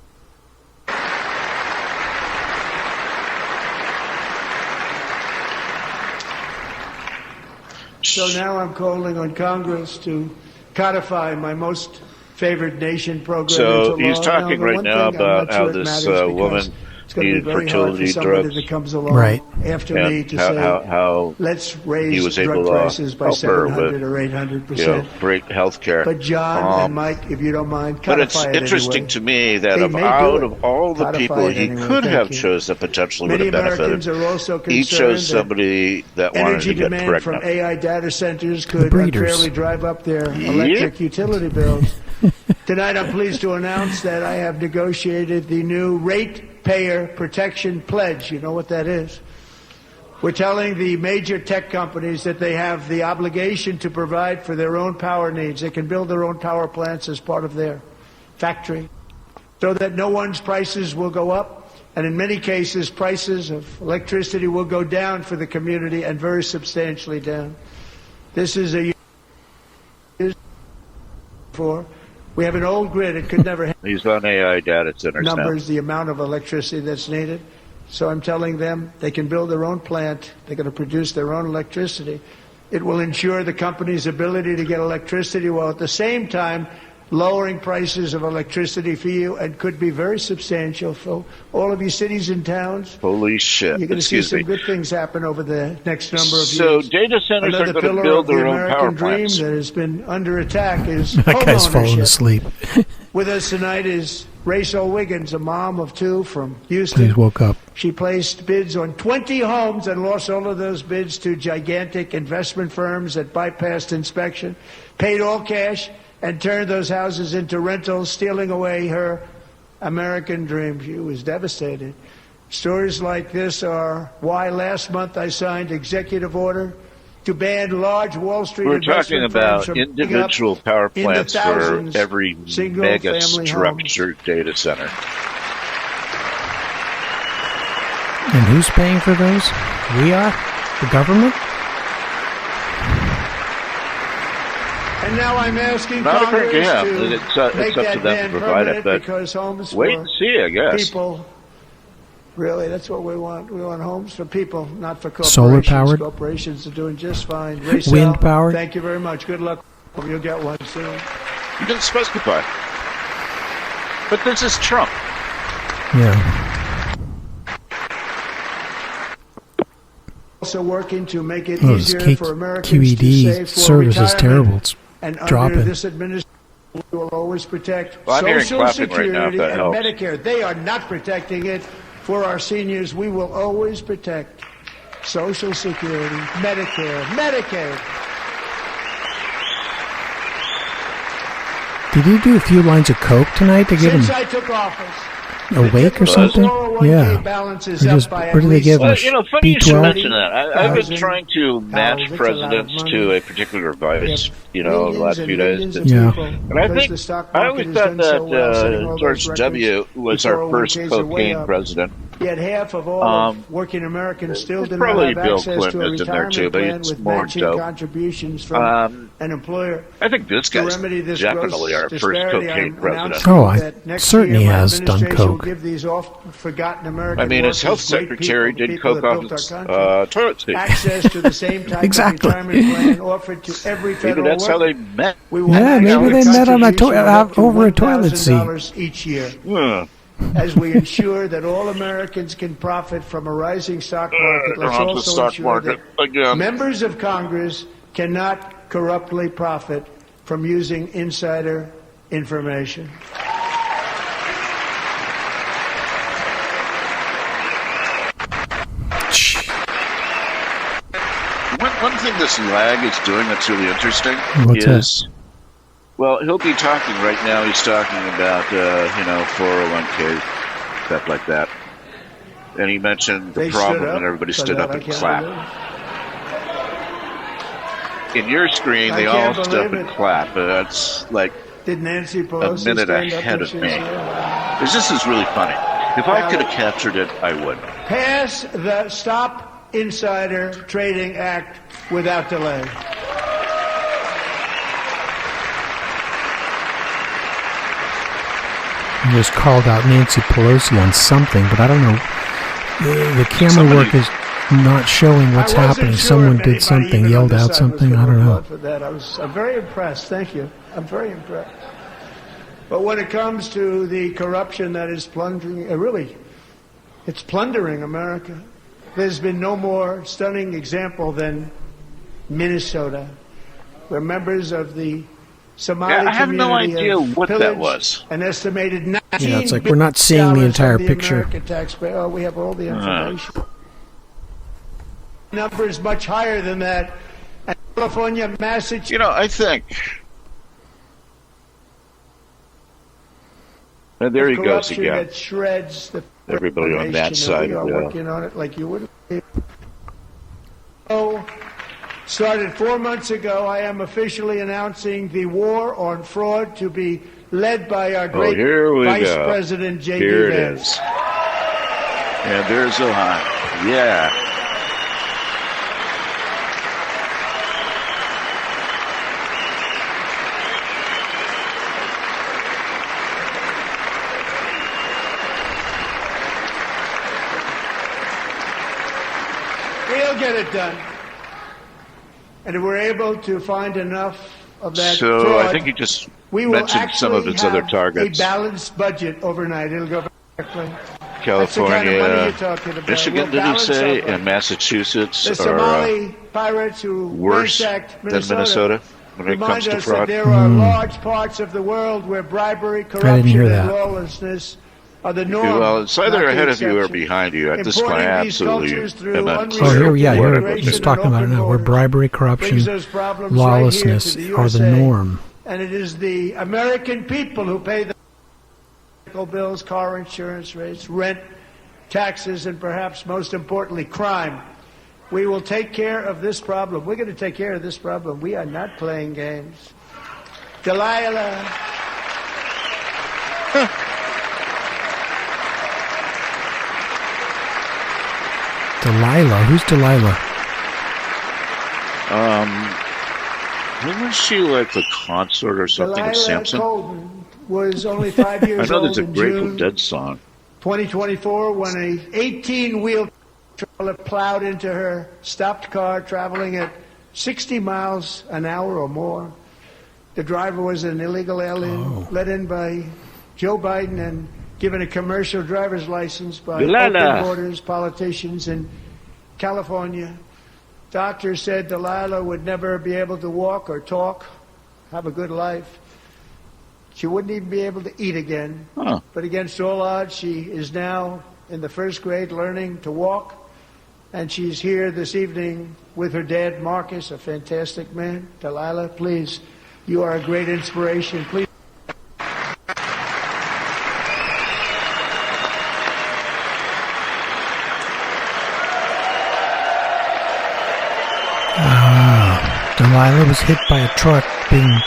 So now I'm calling on Congress to codify my most favored nation program. So he's talking right now about how this woman needed fertility drugs. That comes along after me to say, how let's raise he was able drug prices by 700 or 800%. Great health care. But John and Mike, if you don't mind, but it's interesting to me that out of all the people he could have chose that potentially would have benefited, he chose somebody that wanted to get pregnant. From AI data centers could unfairly drive up their electric utility bills. Tonight, I'm pleased to announce that I have negotiated the new Ratepayer Protection Pledge. You know what that is? We're telling the major tech companies that they have the obligation to provide for their own power needs. They can build their own power plants as part of their factory, so that no one's prices will go up, and in many cases, prices of electricity will go down for the community, and very substantially down. This is a we have an old grid. It could never have He's on AI data centers numbers, the amount of electricity that's needed. So I'm telling them they can build their own plant. They're going to produce their own electricity. It will ensure the company's ability to get electricity while at the same time lowering prices of electricity for you, and could be very substantial for all of you cities and towns. Holy shit. You're going to see some good things happen over the next number of years. So data centers are going to build their own power plants. That has been under attack is that guy's falling asleep. With us tonight is Rachel Wiggins, a mom of two from Houston. Please woke up. She placed bids on 20 homes and lost all of those bids to gigantic investment firms that bypassed inspection, paid all cash, and turned those houses into rentals, stealing away her American dream. She was devastated. Stories like this are why last month I signed executive order to ban large Wall Street investment firms from individual power plants for every mega structured data center. And who's paying for those? We are? The government? And now I'm asking Congress to it's up to them to provide it, but because homes wait and see, I guess. People, really, that's what we want. We want homes for people, not for corporations. Solar powered? Corporations are doing just fine. Racel, wind powered? Thank you very much. Good luck. You'll get one soon. You didn't specify. But this is Trump. Yeah. Also working to make it easier for Americans QED to save for service is terrible. It's and dropping. Under this administration, we will always protect Social Security right now, and Medicare. They are not protecting it for our seniors. We will always protect Social Security, Medicare, Medicaid. Did you do a few lines of coke tonight to get him? Since I took office, Awake or something? Yeah. Where do they give us? Funny you should mention that. I've been trying to match presidents to a particular vice, the last few days. Yeah. And I always thought that George W. was our first cocaine president. Yet half of all working Americans still do not have access to a retirement plan with matching contributions from an employer. I think this guy's definitely our first cocaine president. Oh, certainly has done coke. I mean, his health secretary did coke off his toilet seat. Access to the same type of retirement plan offered to every federal Maybe that's how they met. Yeah, maybe they met on over a toilet seat. Each year. As we ensure that all Americans can profit from a rising stock market, let's also ensure that members of Congress cannot corruptly profit from using insider information. One thing this lag is doing that's really interesting is... Well, he'll be talking right now. He's talking about, 401k, stuff like that. And he mentioned the problem, and everybody stood up and clapped. In your screen, they all stood up and clapped. But that's like a minute ahead of me. This is really funny. If I could have captured it, I would. Pass the Stop Insider Trading Act without delay. Just called out Nancy Pelosi on something, but I don't know. The camera work is not showing what's happening. Someone did something, yelled out something. I don't know. I'm very impressed. Thank you. I'm very impressed. But when it comes to the corruption that is plundering, it's plundering America. There's been no more stunning example than Minnesota, where members of the Somali I have no idea what that was. An estimated 19 it's like we're not seeing the entire picture. We have all the information. Numbers much higher than that. And California, Massachusetts. I think. And there he goes again. That shreds the everybody on that side. We are working on it like you wouldn't. Started 4 months ago, I am officially announcing the war on fraud to be led by our great Vice President J.D. Here it Vance. is. And there's the line. Yeah. We'll get it done. And if we're able to find enough of that fraud, I think you just mentioned some of its other targets. A balanced budget overnight. It'll go very quickly. California, Michigan, did he say, and Massachusetts are worse than Minnesota when it comes to fraud? There are large parts of the world where bribery, corruption, and lawlessness are the norm. Well, it's either ahead of you or behind you. At this point, I absolutely am unclear. We're just talking about it now. Where bribery, corruption, lawlessness are the norm. And it is the American people who pay the medical bills, car insurance rates, rent, taxes, and perhaps most importantly, crime. We will take care of this problem. We're going to take care of this problem. We are not playing games. Delilah. Delilah? Who's Delilah? Wasn't she like the consort or something of Samson? Colton was only 5 years old. I know there's a Grateful Dead song. 2024, when a 18-wheel trailer plowed into her stopped car traveling at 60 miles an hour or more. The driver was an illegal alien let in by Joe Biden and given a commercial driver's license by open borders politicians in California. Doctors said Delilah would never be able to walk or talk, have a good life. She wouldn't even be able to eat again. But against all odds, she is now in the first grade learning to walk. And she's here this evening with her dad, Marcus, a fantastic man. Delilah, please, you are a great inspiration. Please. Lila was hit by a truck being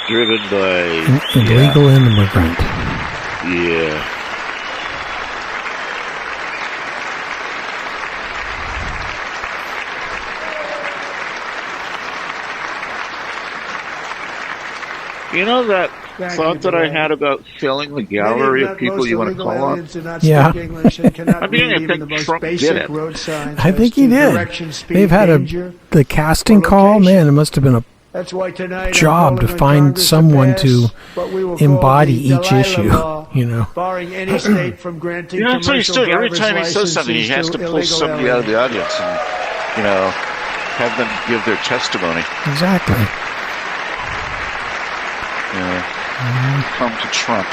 driven by an illegal immigrant. Yeah. You know that thought that I had about filling the gallery of people you want to call on? Yeah. I mean, I think Trump did it. I think he did. They've had the casting call. Man, it must have been a job to find someone to embody each issue. You know. Barring any state from granting that's what he's doing. Every time he says something, he has to pull somebody out of the audience and, have them give their testimony. Exactly. Come to Trump.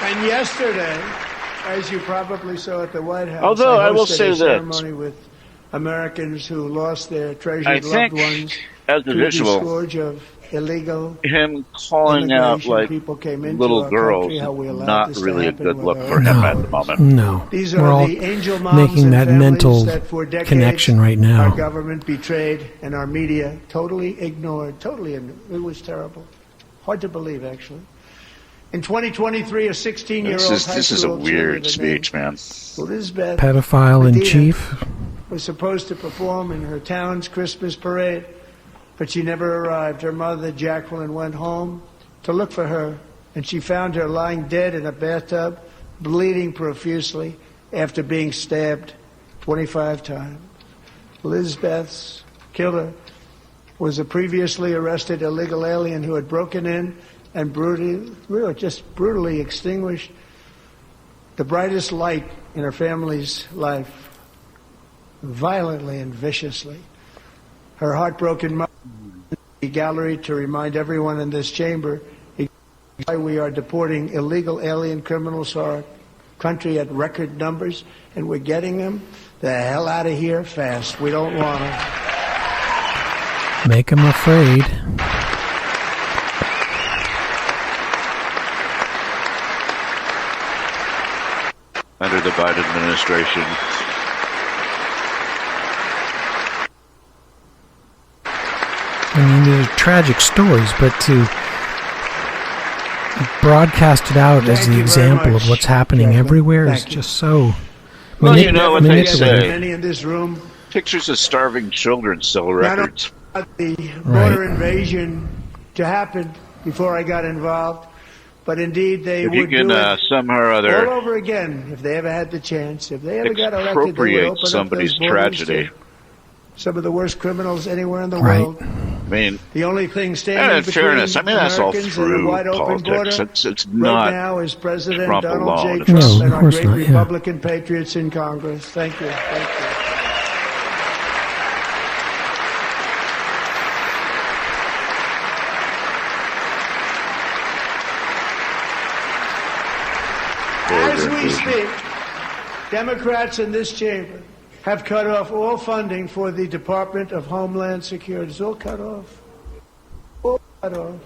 And yesterday, as you probably saw at the White House, although I will say this, ceremony with Americans who lost their treasured loved ones as a visual, scourge of illegal him calling out like little girls, not really a good look for him at the moment. No, we're all making that mental connection right now. Our government betrayed and our media totally ignored. It was terrible. Hard to believe, actually. In 2023, a 16-year-old this is a weird speech, man. Elizabeth pedophile in chief was supposed to perform in her town's Christmas parade, but she never arrived. Her mother, Jacqueline, went home to look for her, and she found her lying dead in a bathtub, bleeding profusely after being stabbed 25 times. Elizabeth's killer was a previously arrested illegal alien who had broken in and brutally extinguished the brightest light in her family's life, violently and viciously. Her heartbroken mother the gallery to remind everyone in this chamber why we are deporting illegal alien criminals to our country at record numbers, and we're getting them the hell out of here fast. We don't want them. Make them afraid. Under the Biden administration. I mean, these are tragic stories, but to broadcast it out as the example of what's happening everywhere is just so well, you know what they say. Many in this room, pictures of starving children sell records. The border invasion to happen before I got involved, but indeed they would do it somehow or other all over again if they ever had the chance. If they ever got elected, they would appropriate open somebody's up those tragedy. Some of the worst criminals anywhere in the world. I mean, the only thing standing between fairness, I mean, that's all through politics. It's not right now is President Trump Donald alone. J. Trump and our great not, Republican patriots in Congress. Thank you. Thank you. As we speak, Democrats in this chamber have cut off all funding for the Department of Homeland Security. It's all cut off. All cut off.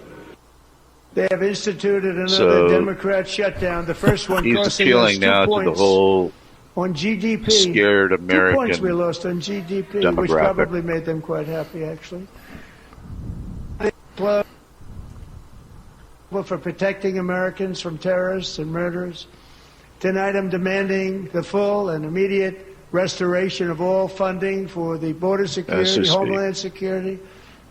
They have instituted another Democrat shutdown. The first one costing us 2 points to the whole on GDP. Scared American 2 points we lost on GDP, which probably made them quite happy, actually. For protecting Americans from terrorists and murderers. Tonight I'm demanding the full and immediate restoration of all funding for the border security, homeland security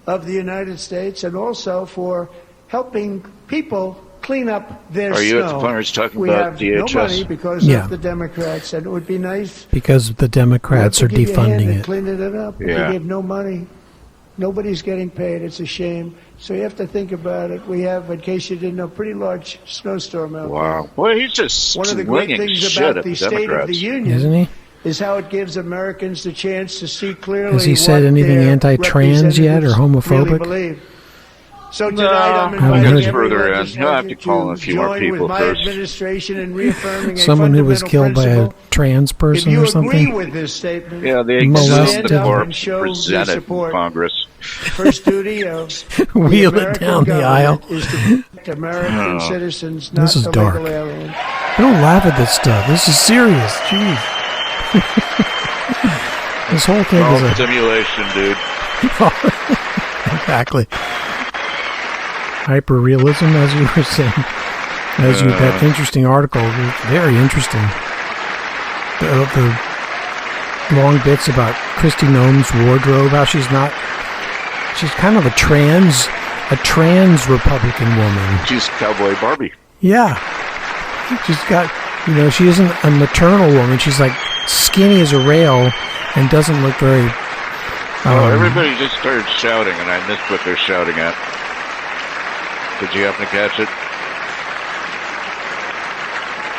of the United States, and also for helping people clean up their snow. Are you at the point where it's talking about DHS? We have no money because of the Democrats, and it would be nice. Because the Democrats are defunding it. Cleaning it up. Yeah. We give no money. Nobody's getting paid. It's a shame. So you have to think about it. We have, in case you didn't know, pretty large snowstorm out there. Wow. Well, he's just one of the great things about the State of the Union, isn't he? Is how it gives Americans the chance to see clearly. Has he said anything anti-trans yet or homophobic? Really so tonight I'm inviting further in. You'll have to call in a few more people first. Administration in reaffirming someone who was killed by a trans person or something. If you agree with this statement, they exist for presented in Congress. First duty of wheel it down the aisle. Is to protect American citizens, not this is dark. Aliens. Don't laugh at this stuff. This is serious. Jeez. This whole thing is a simulation, dude. Exactly. Hyper-realism, as you were saying. That interesting article, very interesting. The long bits about Kristi Noem's wardrobe, how she's kind of a trans Republican woman. She's Cowboy Barbie. Yeah. She's got, she isn't a maternal woman. She's like skinny as a rail and doesn't look very... everybody just started shouting, and I missed what they're shouting at. Did you happen to catch it?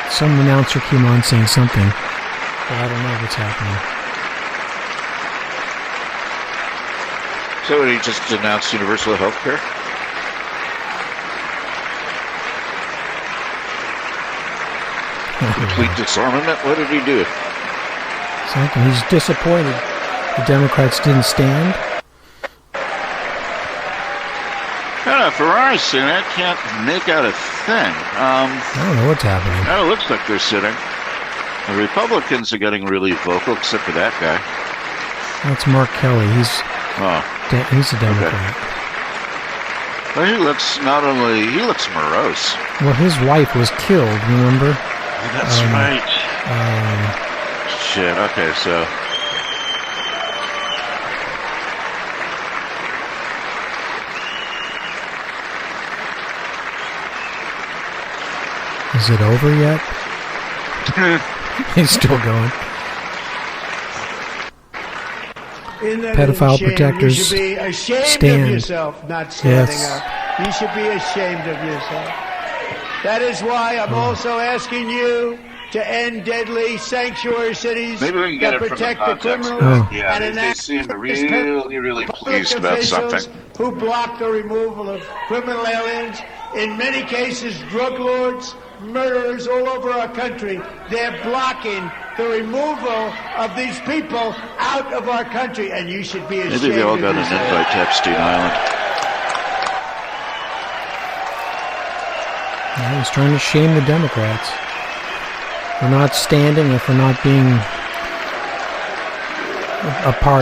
Some announcer came on saying something, but I don't know what's happening. So he just announced universal health care? Complete disarmament? What did he do? Something. He's disappointed the Democrats didn't stand. For our Senate, I can't make out a thing. I don't know what's happening. It looks like they're sitting. The Republicans are getting really vocal, except for that guy. That's Mark Kelly. He's a Democrat. Okay. Well, he looks morose. Well, his wife was killed, remember? That's right. Shit, okay, so... Is it over yet? He's still going. Pedophile protectors you should be ashamed stand. Of yourself, not standing up. You should be ashamed of yourself. That is why I'm also asking you to end deadly sanctuary cities that protect the criminals and they seem really pleased about something. Who block the removal of criminal aliens, in many cases drug lords, murderers all over our country. They're blocking the removal of these people out of our country, and you should be ashamed. Maybe they all got an invite to Epstein Island. Yeah, he's trying to shame the Democrats for not standing and for not being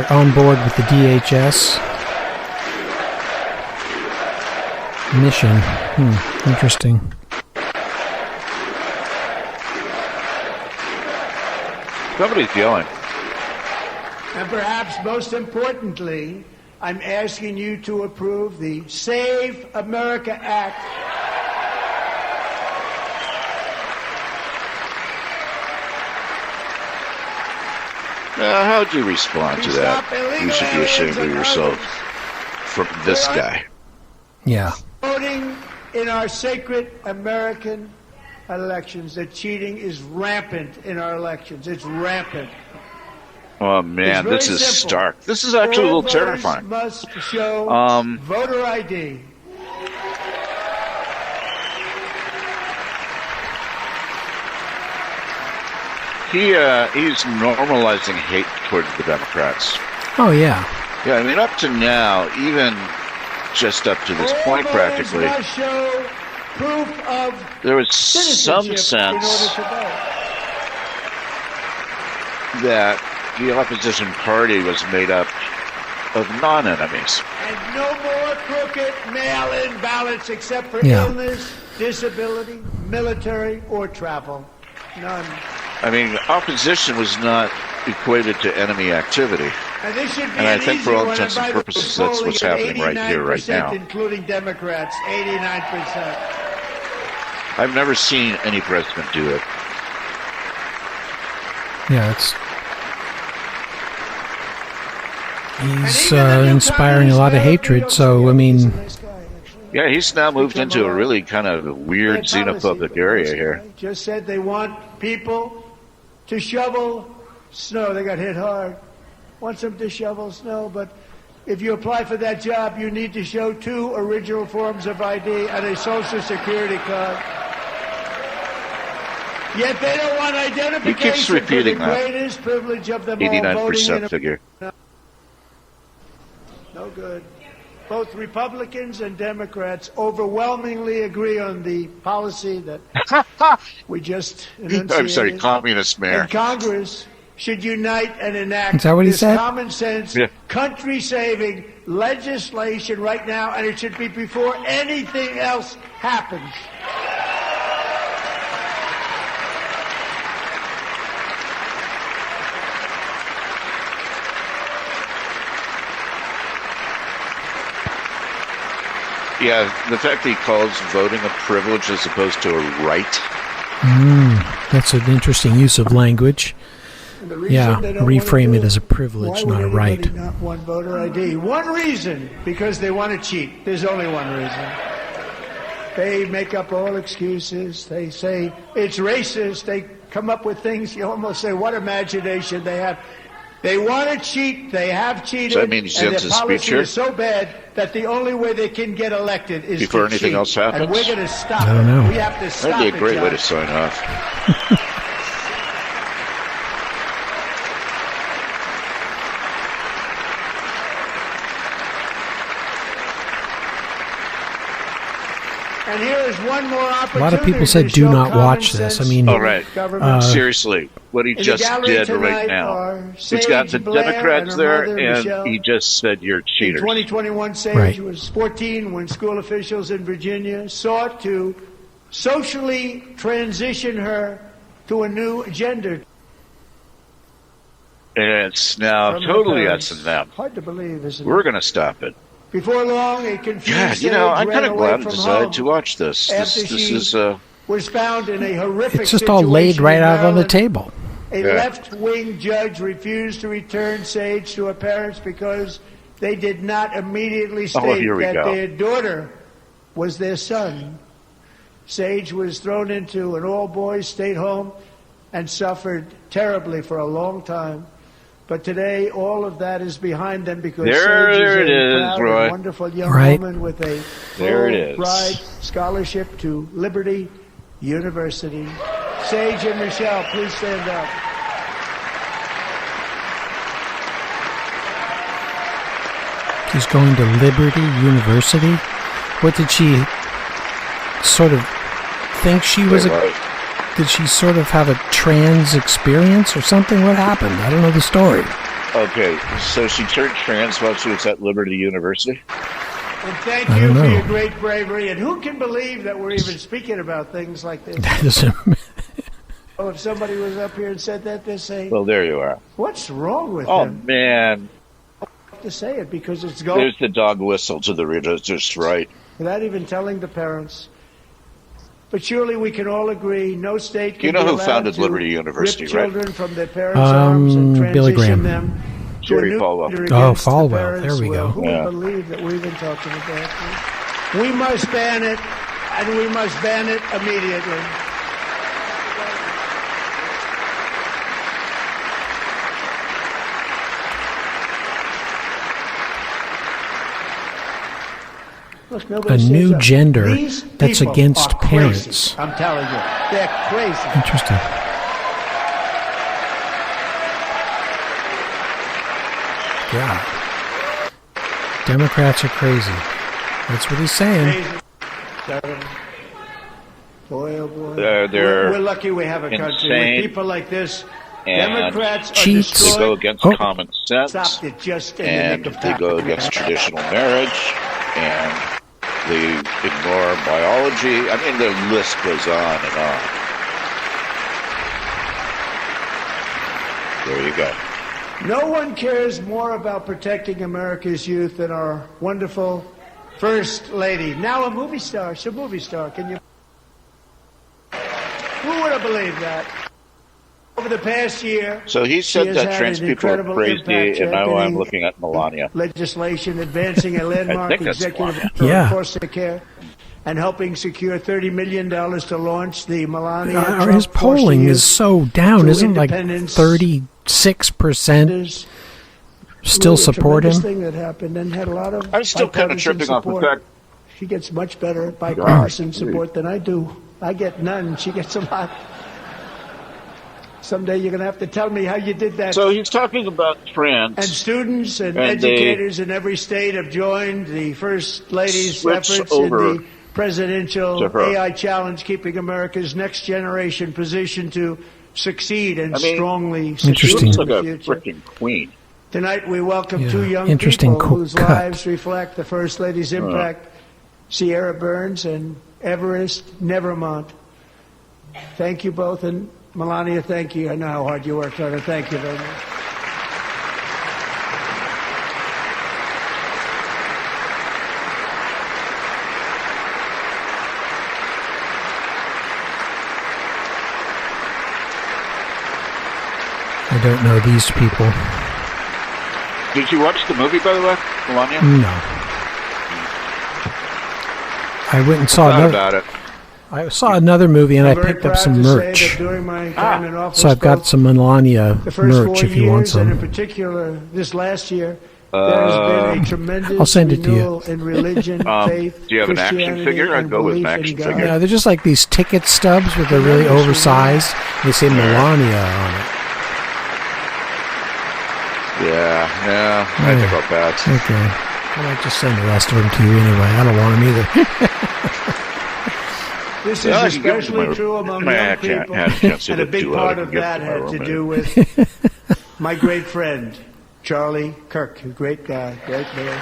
on board with the DHS mission. Interesting. Somebody's yelling. And perhaps most importantly, I'm asking you to approve the Save America Act. How'd you respond to that? You should be ashamed of yourself from this guy. Yeah. Voting in our sacred American elections. The cheating is rampant in our elections. It's rampant. Oh man, this is stark. This is actually a little terrifying. Must show voter ID. He's normalizing hate towards the Democrats. Oh yeah. Yeah, I mean up to now, even just up to this point, practically. Must show proof of there was some sense that the opposition party was made up of non-enemies. And no more crooked mail-in ballots except for illness, disability, military, or travel. None. I mean, opposition was not equated to enemy activity. And I think for all intents and purposes, that's what's happening right here, right now. Including Democrats, 89%. I've never seen any president do it. Yeah, he's inspiring a lot of hatred, so, I mean... Yeah, he's now moved into a really kind of weird xenophobic area here. Just said they want people to shovel snow. They got hit hard. Wants them to shovel snow, but if you apply for that job, you need to show 2 original forms of ID and a Social Security card. Yet they don't want identification. He keeps repeating for the greatest privilege of them 89% figure. No good. Both Republicans and Democrats overwhelmingly agree on the policy that we just enunciated. I'm sorry, communist mayor. And Congress should unite and enact this common sense, country-saving legislation right now, and it should be before anything else happens. Yeah, the fact that he calls voting a privilege as opposed to a right. That's an interesting use of language. Yeah, reframe it as a privilege, not a right. Not one voter ID. One reason, because they want to cheat. There's only one reason. They make up all excuses. They say it's racist. They come up with things. You almost say, what imagination they have. They want to cheat. They have cheated. So that means and their policy is so bad that the only way they can get elected is before to anything cheat. else happens. And we're going to stop I don't know. it. We have to stop That'd be a great it, way to sign off. And here is one more opportunity. A lot of people said do not watch this. I mean, all right. Seriously, what he just did right now. He's got the Democrats there, and he just said you're cheaters. In 2021, Sage was 14 when school officials in Virginia sought to socially transition her to a new gender. And it's now totally us and them. Hard to believe, isn't it? We're going to stop it. Before long, a confused God, you know, I'm kind of glad I decided to watch this. This is was found in a horrific it's just all laid right out on the table. A left-wing judge refused to return Sage to her parents because they did not immediately state that their daughter was their son. Sage was thrown into an all-boys state home and suffered terribly for a long time. But today, all of that is behind them because Sage is a proud and wonderful young woman with a full-ride scholarship to Liberty University. Sage and Michelle, please stand up. She's going to Liberty University. What did she sort of think she was? Did she sort of have a trans experience or something? What happened? I don't know the story. Okay, so she turned trans while she was at Liberty University? And thank you for your great bravery. And who can believe that we're even speaking about things like this? That is well, if somebody was up here and said that, they'd say, well, there you are. What's wrong with them? Oh, man. I have to say it because it's going. There's the dog whistle to the religious right. Without even telling the parents. But surely we can all agree no state can you know be who allowed founded to Liberty University, rip children from their parents' arms and Billy transition Graham. them to Jerry a new Falwell. Oh, Falwell. There we go. Who would believe that we've been talking about this? We must ban it, and we must ban it immediately. Look, a new gender that's against parents. I'm telling you, they're crazy. Interesting. Yeah. Democrats are crazy. That's what he's saying. Boy, oh boy. We're lucky we have a country with people like this. And Democrats cheats. They go against common sense. And they go against traditional marriage. And they ignore biology. I mean, the list goes on and on. There you go. No one cares more about protecting America's youth than our wonderful First Lady. Now a movie star. She's a movie star. Can you? Who would have believed that? Over the past year, so he said that trans people are crazy, and now I'm looking at Melania. Legislation advancing a landmark executive order for foster care and helping secure $30 million to launch the Melania. His polling is so down, isn't it? Like 36% still support him. Thing that happened and had a lot of I'm still kind of tripping off the fact she gets much better bipartisan support than I do. I get none. She gets a lot. Someday you're going to have to tell me how you did that. So he's talking about trans. And students and educators in every state have joined the First Lady's efforts in the presidential AI challenge, keeping America's next generation positioned to succeed and strongly Interesting. in the future. Like a freaking queen. Tonight we welcome two young people whose lives reflect the First Lady's impact, Sierra Burns and Everest Nevermont. Thank you both, and Melania, thank you. I know how hard you worked on it. Thank you very much. I don't know these people. Did you watch the movie, by the way, Melania? No. I went and saw another. About it. I saw another movie and I picked up some merch. So I've got some Melania merch if you want some. In particular, this last year, there has been a tremendous I'll send it to you. In religion, faith, do you have an action figure? I'd go with an action figure. Yeah, they're just like these ticket stubs, but they're really oversized. They say Melania on it. Yeah, I think about that. Okay. I might just send the rest of them to you anyway. I don't want them either. This is especially true among young people, and a big part of that had to do with my great friend, Charlie Kirk, a great guy, great man.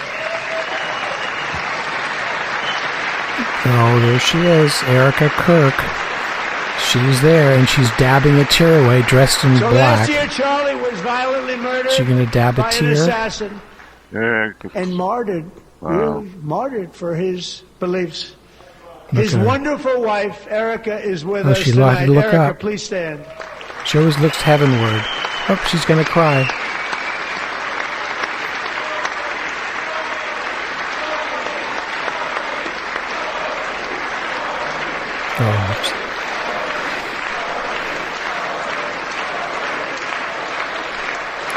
Oh, there she is, Erica Kirk. She's there, and she's dabbing a tear away, dressed in black. Last year, Charlie was violently murdered she gonna dab a by tear? an assassin and martyred, really martyred for his beliefs. His wonderful wife, Erica, is with us she tonight. look Erica, up. please stand. She always looks heavenward. Oh, she's going to cry. Oh.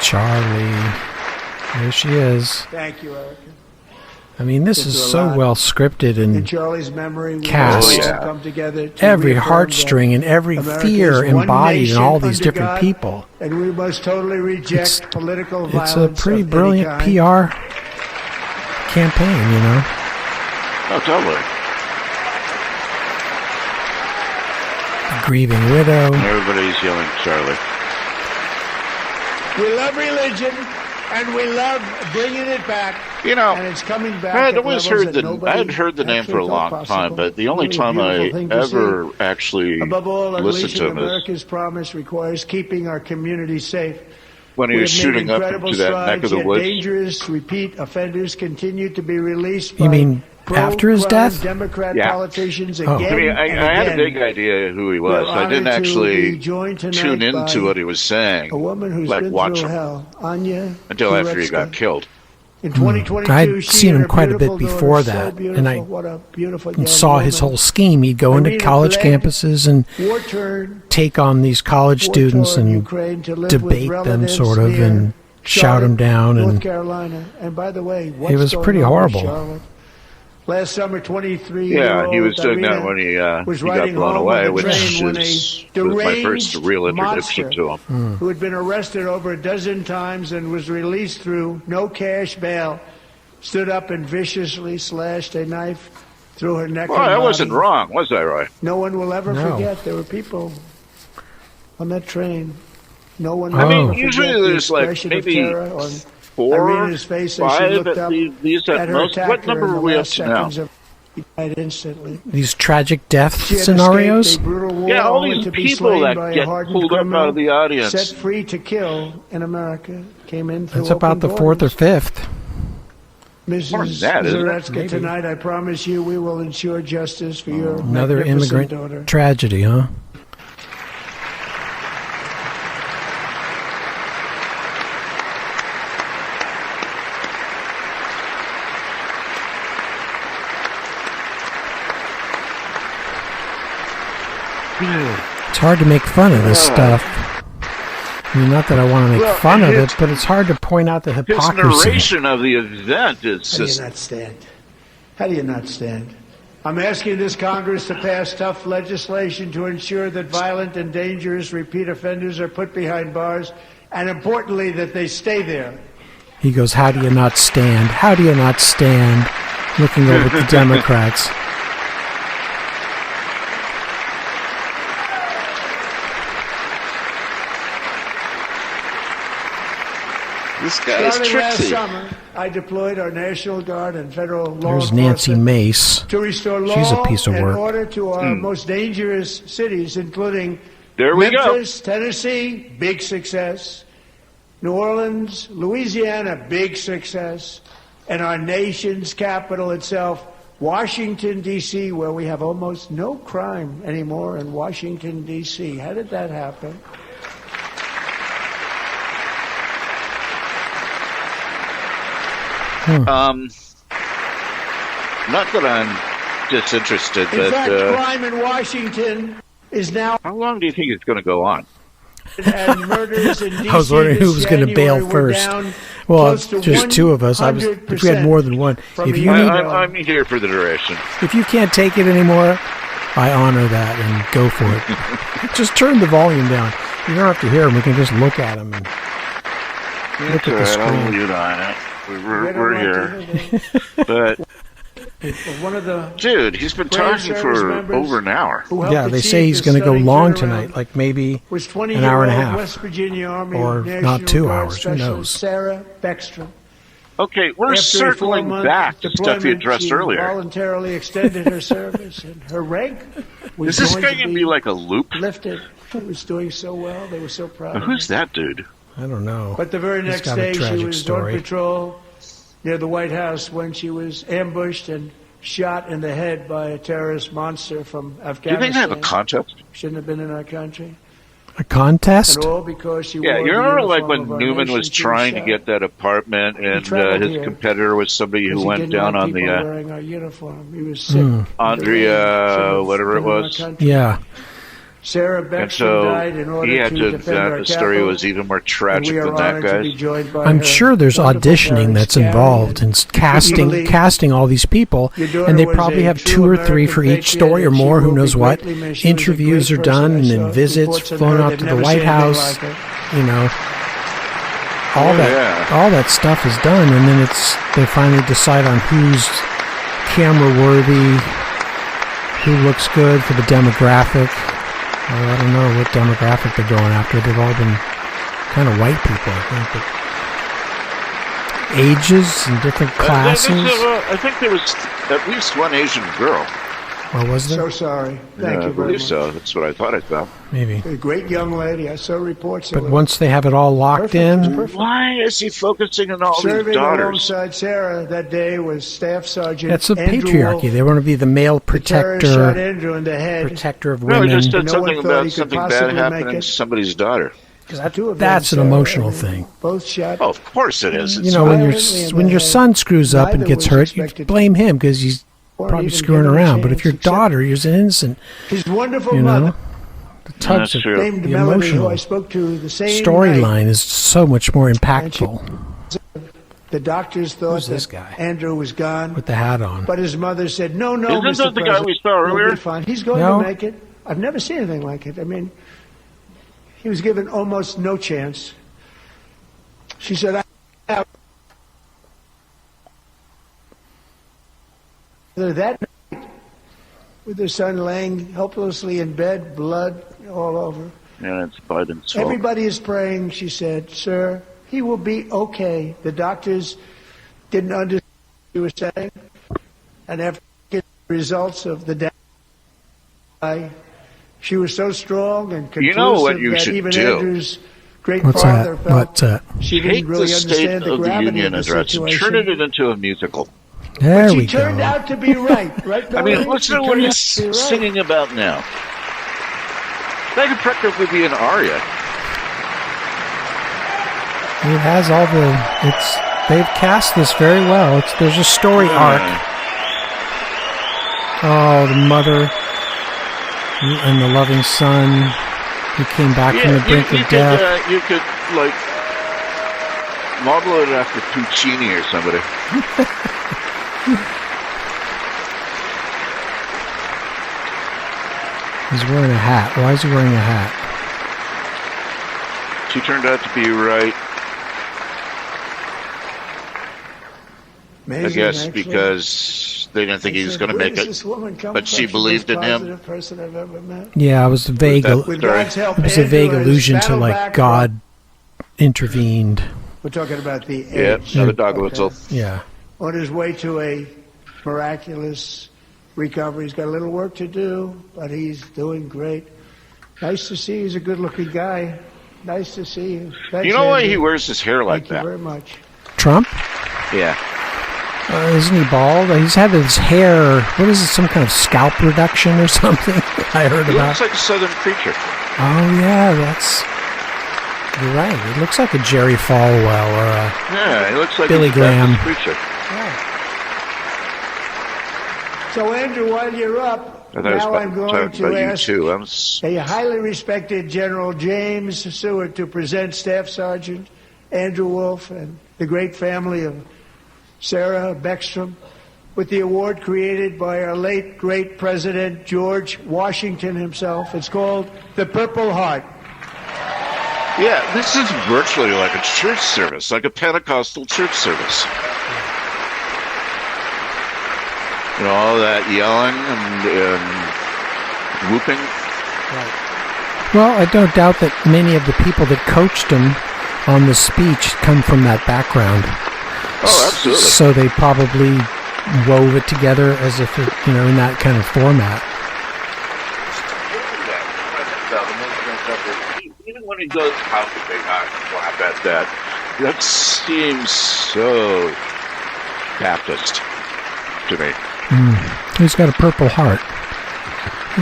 Charlie. There she is. Thank you, Erica. I mean, this is so well scripted and in Charlie's memory, cast. Come together to every heartstring and every fear embodied in all these different God, people. And we must totally reject political violence. It's a pretty brilliant PR campaign, you know. Oh, totally. The grieving widow. Everybody's yelling Charlie. We love religion. And we love bringing it back. You know, and it's coming back. I had always heard I had heard the name for a long time, but the only time I ever actually listened to him America's promise requires keeping our community safe. When he was shooting up into that neck of the woods. Dangerous repeat offenders continue to be released. You mean after his death? Democrat politicians again. I mean, I had a big idea who he was. I didn't actually tune into what he was saying, a woman who's like been watch through him hell, Anya until after he got killed. In 2022, I'd seen him quite a bit before that, and I saw his whole scheme. He'd go into college campuses and take on these college students and debate them, sort of, and shout them down. And by the way, it was pretty horrible. Last summer, 23 Yeah, he was doing that when he got blown away, which was my first real introduction to him. Who had been arrested over a dozen times and was released through no cash bail, stood up and viciously slashed a knife through her neck. Well, I wasn't wrong, was I, Roy? No one will ever forget. There were people on that train. No one. I mean, usually there's like maybe 4, 5 at these at most. What number are we up to now? These tragic death scenarios? Yeah, all these people that get pulled up out of the audience. Set free to kill in America came in through It's about the 4th or 5th. Mrs. Zaretsky, tonight I promise you we will ensure justice for your another immigrant daughter. Tragedy, huh? It's hard to make fun of this stuff. I mean, not that I want to make fun of it, but it's hard to point out the hypocrisy. His narration of the event is just... How do you not stand? How do you not stand? I'm asking this Congress to pass tough legislation to ensure that violent and dangerous repeat offenders are put behind bars, and importantly, that they stay there. He goes, how do you not stand? How do you not stand? Looking over at the Democrats. This guy is tricksy. Last summer, I deployed our National Guard and federal law There's Nancy Mace. To restore law She's a piece of and work. order to our most dangerous cities, including Memphis, Tennessee, big success. New Orleans, Louisiana, big success. And our nation's capital itself, Washington, D.C., where we have almost no crime anymore in Washington, D.C. How did that happen? Not that I'm disinterested, but... In fact, crime in Washington is now... How long do you think it's going to go on? And murders in D.C. I was wondering who was going to bail first. Well, just two of us. If we had more than one. I'm here for the duration. If you can't take it anymore, I honor that and go for it. Just turn the volume down. You don't have to hear him. We can just look at him and look at the screen. We're here. But... Dude, he's been talking for over an hour. Yeah, they say he's going to go long tonight, like maybe an hour and a half. West Virginia Army or not 2 hours, who knows? Sarah Beckstrom. Okay, we're circling back to stuff you addressed earlier. Voluntarily extended her service, and her rank was Is this going to be like a loop? Lifted. She was doing so well. They were so proud of her. Who's that dude? I don't know. But the very next day, she was on patrol near the White House when she was ambushed and shot in the head by a terrorist monster from Afghanistan. Do you think they have a contest? Shouldn't have been in our country. A contest? And all because she you remember like when Newman was trying to get that apartment and his competitor was somebody who went down on the... wearing our uniform. He was sick. Andrea, whatever it was. Yeah. Sarah Beckstrom died in order to defend our the story was even more tragic than that, guys. I'm sure there's auditioning that's involved in casting all these people, and they probably have 2 or 3 for each story or more, who knows what. Interviews are done, and then visits, flown out to the White House, you know. All that stuff is done, and then they finally decide on who's camera worthy, who looks good for the demographic. Well, I don't know what demographic they're going after. They've all been kind of white people, I think. But ages and different classes. I think there was at least one Asian girl. Oh, was there? So sorry. Thank you very much. So. That's what I thought I found. Maybe. A great young lady. I saw reports of But once they have it all locked in... Why is he focusing on all these daughters? Serving alongside Sarah that day was Staff Sergeant That's the Andrew patriarchy. Wolf. They want to be the male protector, shot Andrew in the head. Protector of women. No, he just said something about something bad happening to somebody's daughter. That's an emotional thing. Both shot. Oh, of course it is. You know, when your son screws up and gets hurt, you blame him because he's probably screwing around. But if your daughter is innocent, his wonderful you mother, know, the tugs of the emotional storyline is so much more impactful. The doctors thought this that guy? Andrew was gone With the hat on. but his mother said, "No, Isn't Mr. that the guy we saw earlier? He'll be fine. He's going No. to make it." I've never seen anything like it. I mean, he was given almost no chance. She said, "I that night, with her son laying helplessly in bed, blood all over. Yeah, it's Biden's fault. Everybody is praying," she said. "Sir, he will be okay." The doctors didn't understand what she was saying. And after the results of the death, she was so strong and conclusive You know what you that should even do? Andrew's great What's father that? felt What's that? she Take didn't really the State understand the of the gravity Union of the address and situation. turn it into a musical. There But we she turned go. out to be right, right? I mean, Billy? listen to She what turned he's out to be right. singing about now. That could practically be an aria. It has all they've cast this very well. There's a story arc. Oh, the mother and the loving son who came back from the brink of death. You could, like, model it after Puccini or somebody. He's wearing a hat. Why is he wearing a hat? She turned out to be right. Amazing, I guess actually. because they didn't think he was going to make it, but she believed in him. Person I've ever met. Yeah, it was a vague. That It With God's help, was a vague Andrew has allusion to battled like back God intervened. We're talking about the age. Yeah, another dog whistle. Yeah. On his way to a miraculous recovery. He's got a little work to do, but he's doing great. Nice to see you. He's a good-looking guy. Nice to see you. Thanks, you know why he wears his hair like that? Thank you very much. Trump? Yeah. Isn't he bald? He's had his hair, what is it, some kind of scalp reduction or something? I heard he about. He looks like a Southern preacher. Oh, yeah, you're right. He looks like a Jerry Falwell or a he looks like Billy Graham. Preacher. Yeah. So, Andrew, while you're up, now I'm going to ask a highly respected General James Seward to present Staff Sergeant Andrew Wolf and the great family of Sarah Beckstrom with the award created by our late, great President George Washington himself. It's called the Purple Heart. Yeah, this is virtually like a church service, like a Pentecostal church service. You know, all that yelling and whooping. Right. Well, I don't doubt that many of the people that coached him on the speech come from that background. Oh, absolutely. So they probably wove it together as if it, in that kind of format. Even when he goes, how could they not laugh at that? That seems so Baptist to me. He's got a purple heart.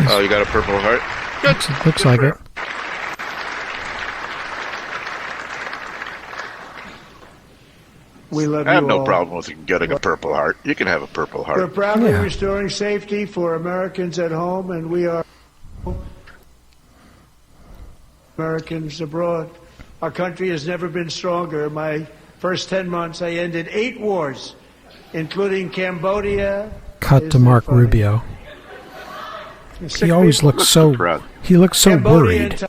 Oh, you got a purple heart? Good. Looks like it. We love I have you no all. problem with getting a purple heart. You can have a purple heart. We're proudly restoring safety for Americans at home, and we are Americans abroad. Our country has never been stronger. My first 10 months, I ended 8 wars, including Cambodia. Cut to Mark Rubio. He always looks so. He looks so worried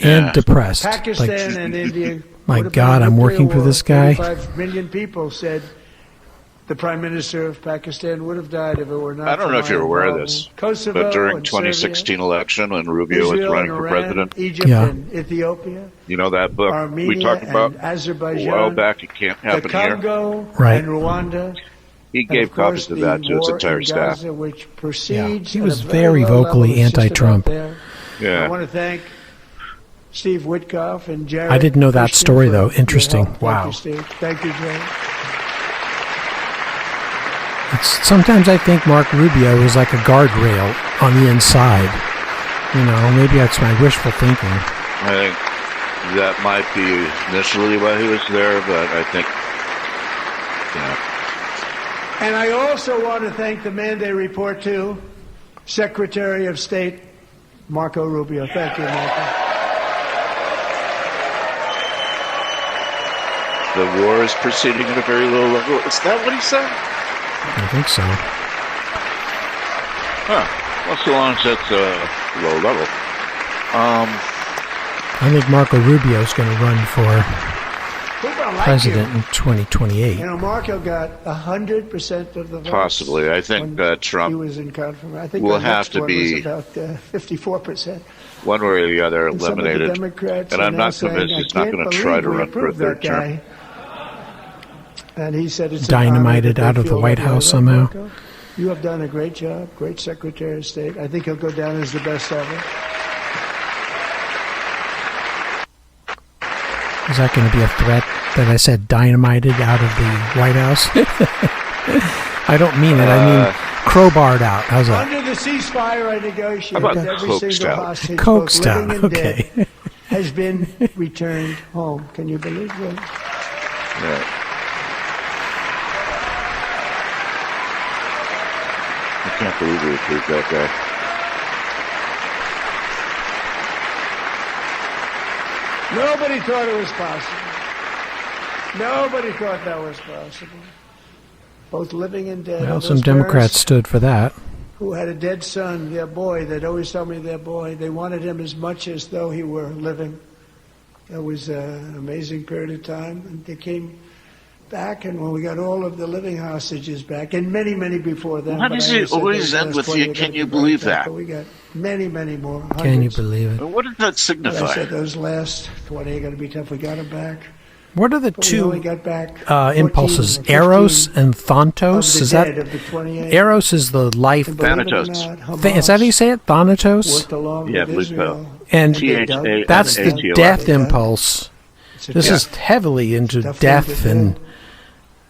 and depressed. Pakistan and India. My God, I'm working for this guy. 45 million people said the Prime Minister of Pakistan would have died if it were not. I don't know if you're aware of this, Kosovo, but during 2016 election when Rubio was running for president, Egypt and Ethiopia, you know that book we talked about Azerbaijan, a while back? It can't happen the Congo here. Right. And Rwanda. He gave copies of that to his entire staff. Gaza, which proceeds he was very vocally anti-Trump. Yeah. I want to thank Steve Witkoff and Jared. I didn't know that story, though. Interesting. Wow. Thank you, Steve. Thank you, Jared. Sometimes I think Mark Rubio is like a guardrail on the inside. Maybe that's my wishful thinking. I think that might be initially why he was there, but I think, And I also want to thank the man they report to, Secretary of State Marco Rubio. Thank you, Marco. The war is proceeding at a very low level. Is that what he said? I think so. Huh. Well, so long as that's low level. I think Marco Rubio is going to run for president in 2028. Marco got 100% of the votes. Possibly. I think Trump he was in confirmation. I think will have to be about 54%. One way or the other eliminated. And I'm not convinced he's not going to try to run for a third term. And he said it's dynamited out of the White House somehow. Marco, you have done a great job, great Secretary of State. I think he'll go down as the best ever. Is that going to be a threat that I said dynamited out of the White House? I don't mean it. I mean crowbarred out. How's that? Under the ceasefire I negotiated, every single hostage, coaxed both out. living and Okay. dead, has been returned home. Can you believe that? Yeah. I can't believe we approved that guy. Nobody thought it was possible. Nobody thought that was possible. Both living and dead. Well, some Democrats stood for that. Who had a dead son, their boy, they'd always tell me their boy. They wanted him as much as though he were living. It was an amazing period of time. And they came back, and when we got all of the living hostages back, and many, many before then. Why does it always end with you? Can you believe that? But we got many, many more. Can you believe it? What does that signify? But I said those last 20 are going to be tough. We got them back. What are the two impulses? Eros and Thanatos? Is that Eros is the life? Thanatos. Is that how you say it? Thanatos? Yeah, blue pill. And that's the death impulse. This is heavily into death and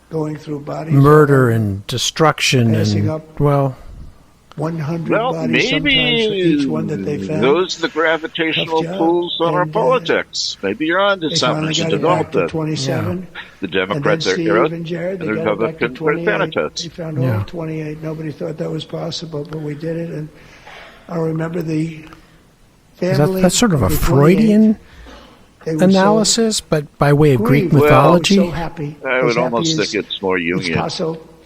going through bodies, murder and destruction, and 100 well, bodies, maybe each one that they found. Those are the gravitational pulls on our politics. Maybe you're on to something. You should develop that. 27. The Democrats are Eros, and the Republicans are Thanatos. We found all 28. Nobody thought that was possible, but we did it. And I remember the family. That's sort of a Freudian analysis, but by way of Greek mythology. So happy. I would almost think it's more Jungian. It's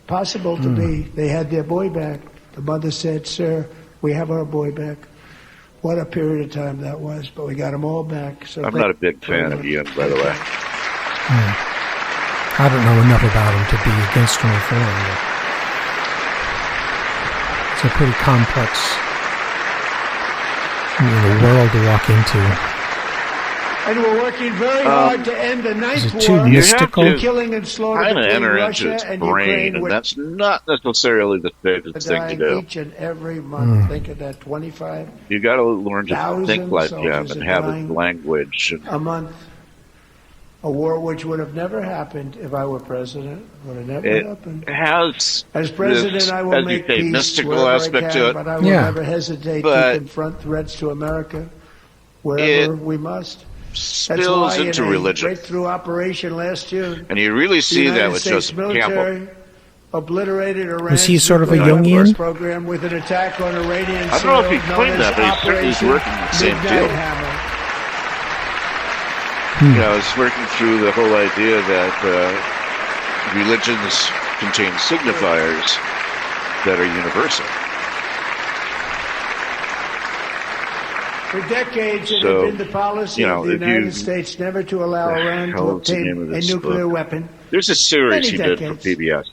possible to be. They had their boy back. The mother said, "Sir, we have our boy back." What a period of time that was, but we got them all back. So I'm not a big fan of Ian, by the way. I don't know enough about him to be against him or for him. It's a pretty complex world to walk into. And we're working very hard to end the ninth war. You have to killing and slaughter kind of enter Russia into its and brain, Ukraine, and that's not necessarily the safest thing to do. Each and every month, think of that, 25. You got to learn to think like him and have his language. A month. A war which would have never happened if I were president. Would have never happened. It has, as president, I will make peace mystical aspect to it. But I will never hesitate to confront threats to America wherever we must. Spills into religion. Breakthrough operation last June. And you really see that with Joseph Campbell. Obliterated Iran's was he sort of a Jungian program with an attack on Iranian I don't know if he claimed that, but he's working the same field. He's working through the whole idea that religions contain signifiers that are universal. For decades, it had been the policy of the United States never to allow Iran to obtain a nuclear weapon. There's a series he did for PBS.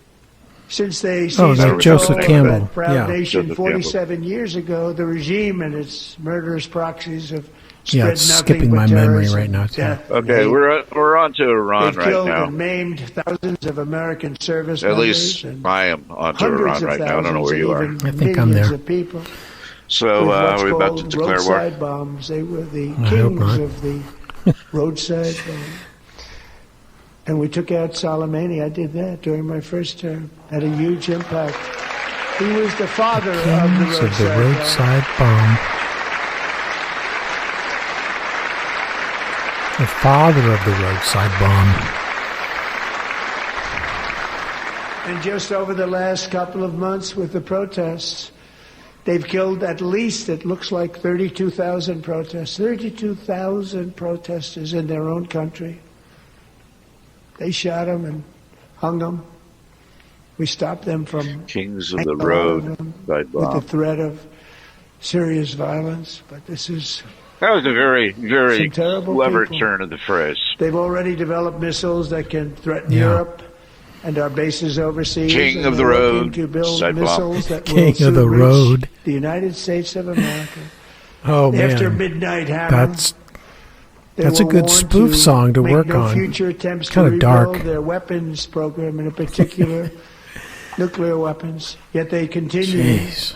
Since they seized Joseph Campbell, proud nation 47 years ago, the regime and its murderous proxies have spread it's skipping my memory right now. Okay, we're on to Iran right now. They've killed and maimed thousands of American service members. At least I am on to Iran right now. I don't know where you are. I think I'm there. Of people. So are we about to declare war? Roadside bombs. They were the kings of the roadside bomb. And we took out Soleimani. I did that during my first term. Had a huge impact. He was the father of the roadside bomb. The father of the roadside bomb. And just over the last couple of months with the protests, they've killed at least, it looks like, 32,000 protests. 32,000 protesters in their own country. They shot them and hung them. We stopped them from Kings of the Road with the threat of serious violence. But this is... That was a very, very clever turn of the phrase. They've already developed missiles that can threaten Europe and our bases overseas. King of the Road. To build missiles that King will of the Road. The United States of America. Oh, man. After Midnight Hammer. That's a good spoof song to work on. Future attempts kind of dark. Their weapons program, in particular, nuclear weapons. Yet they continue. Jeez.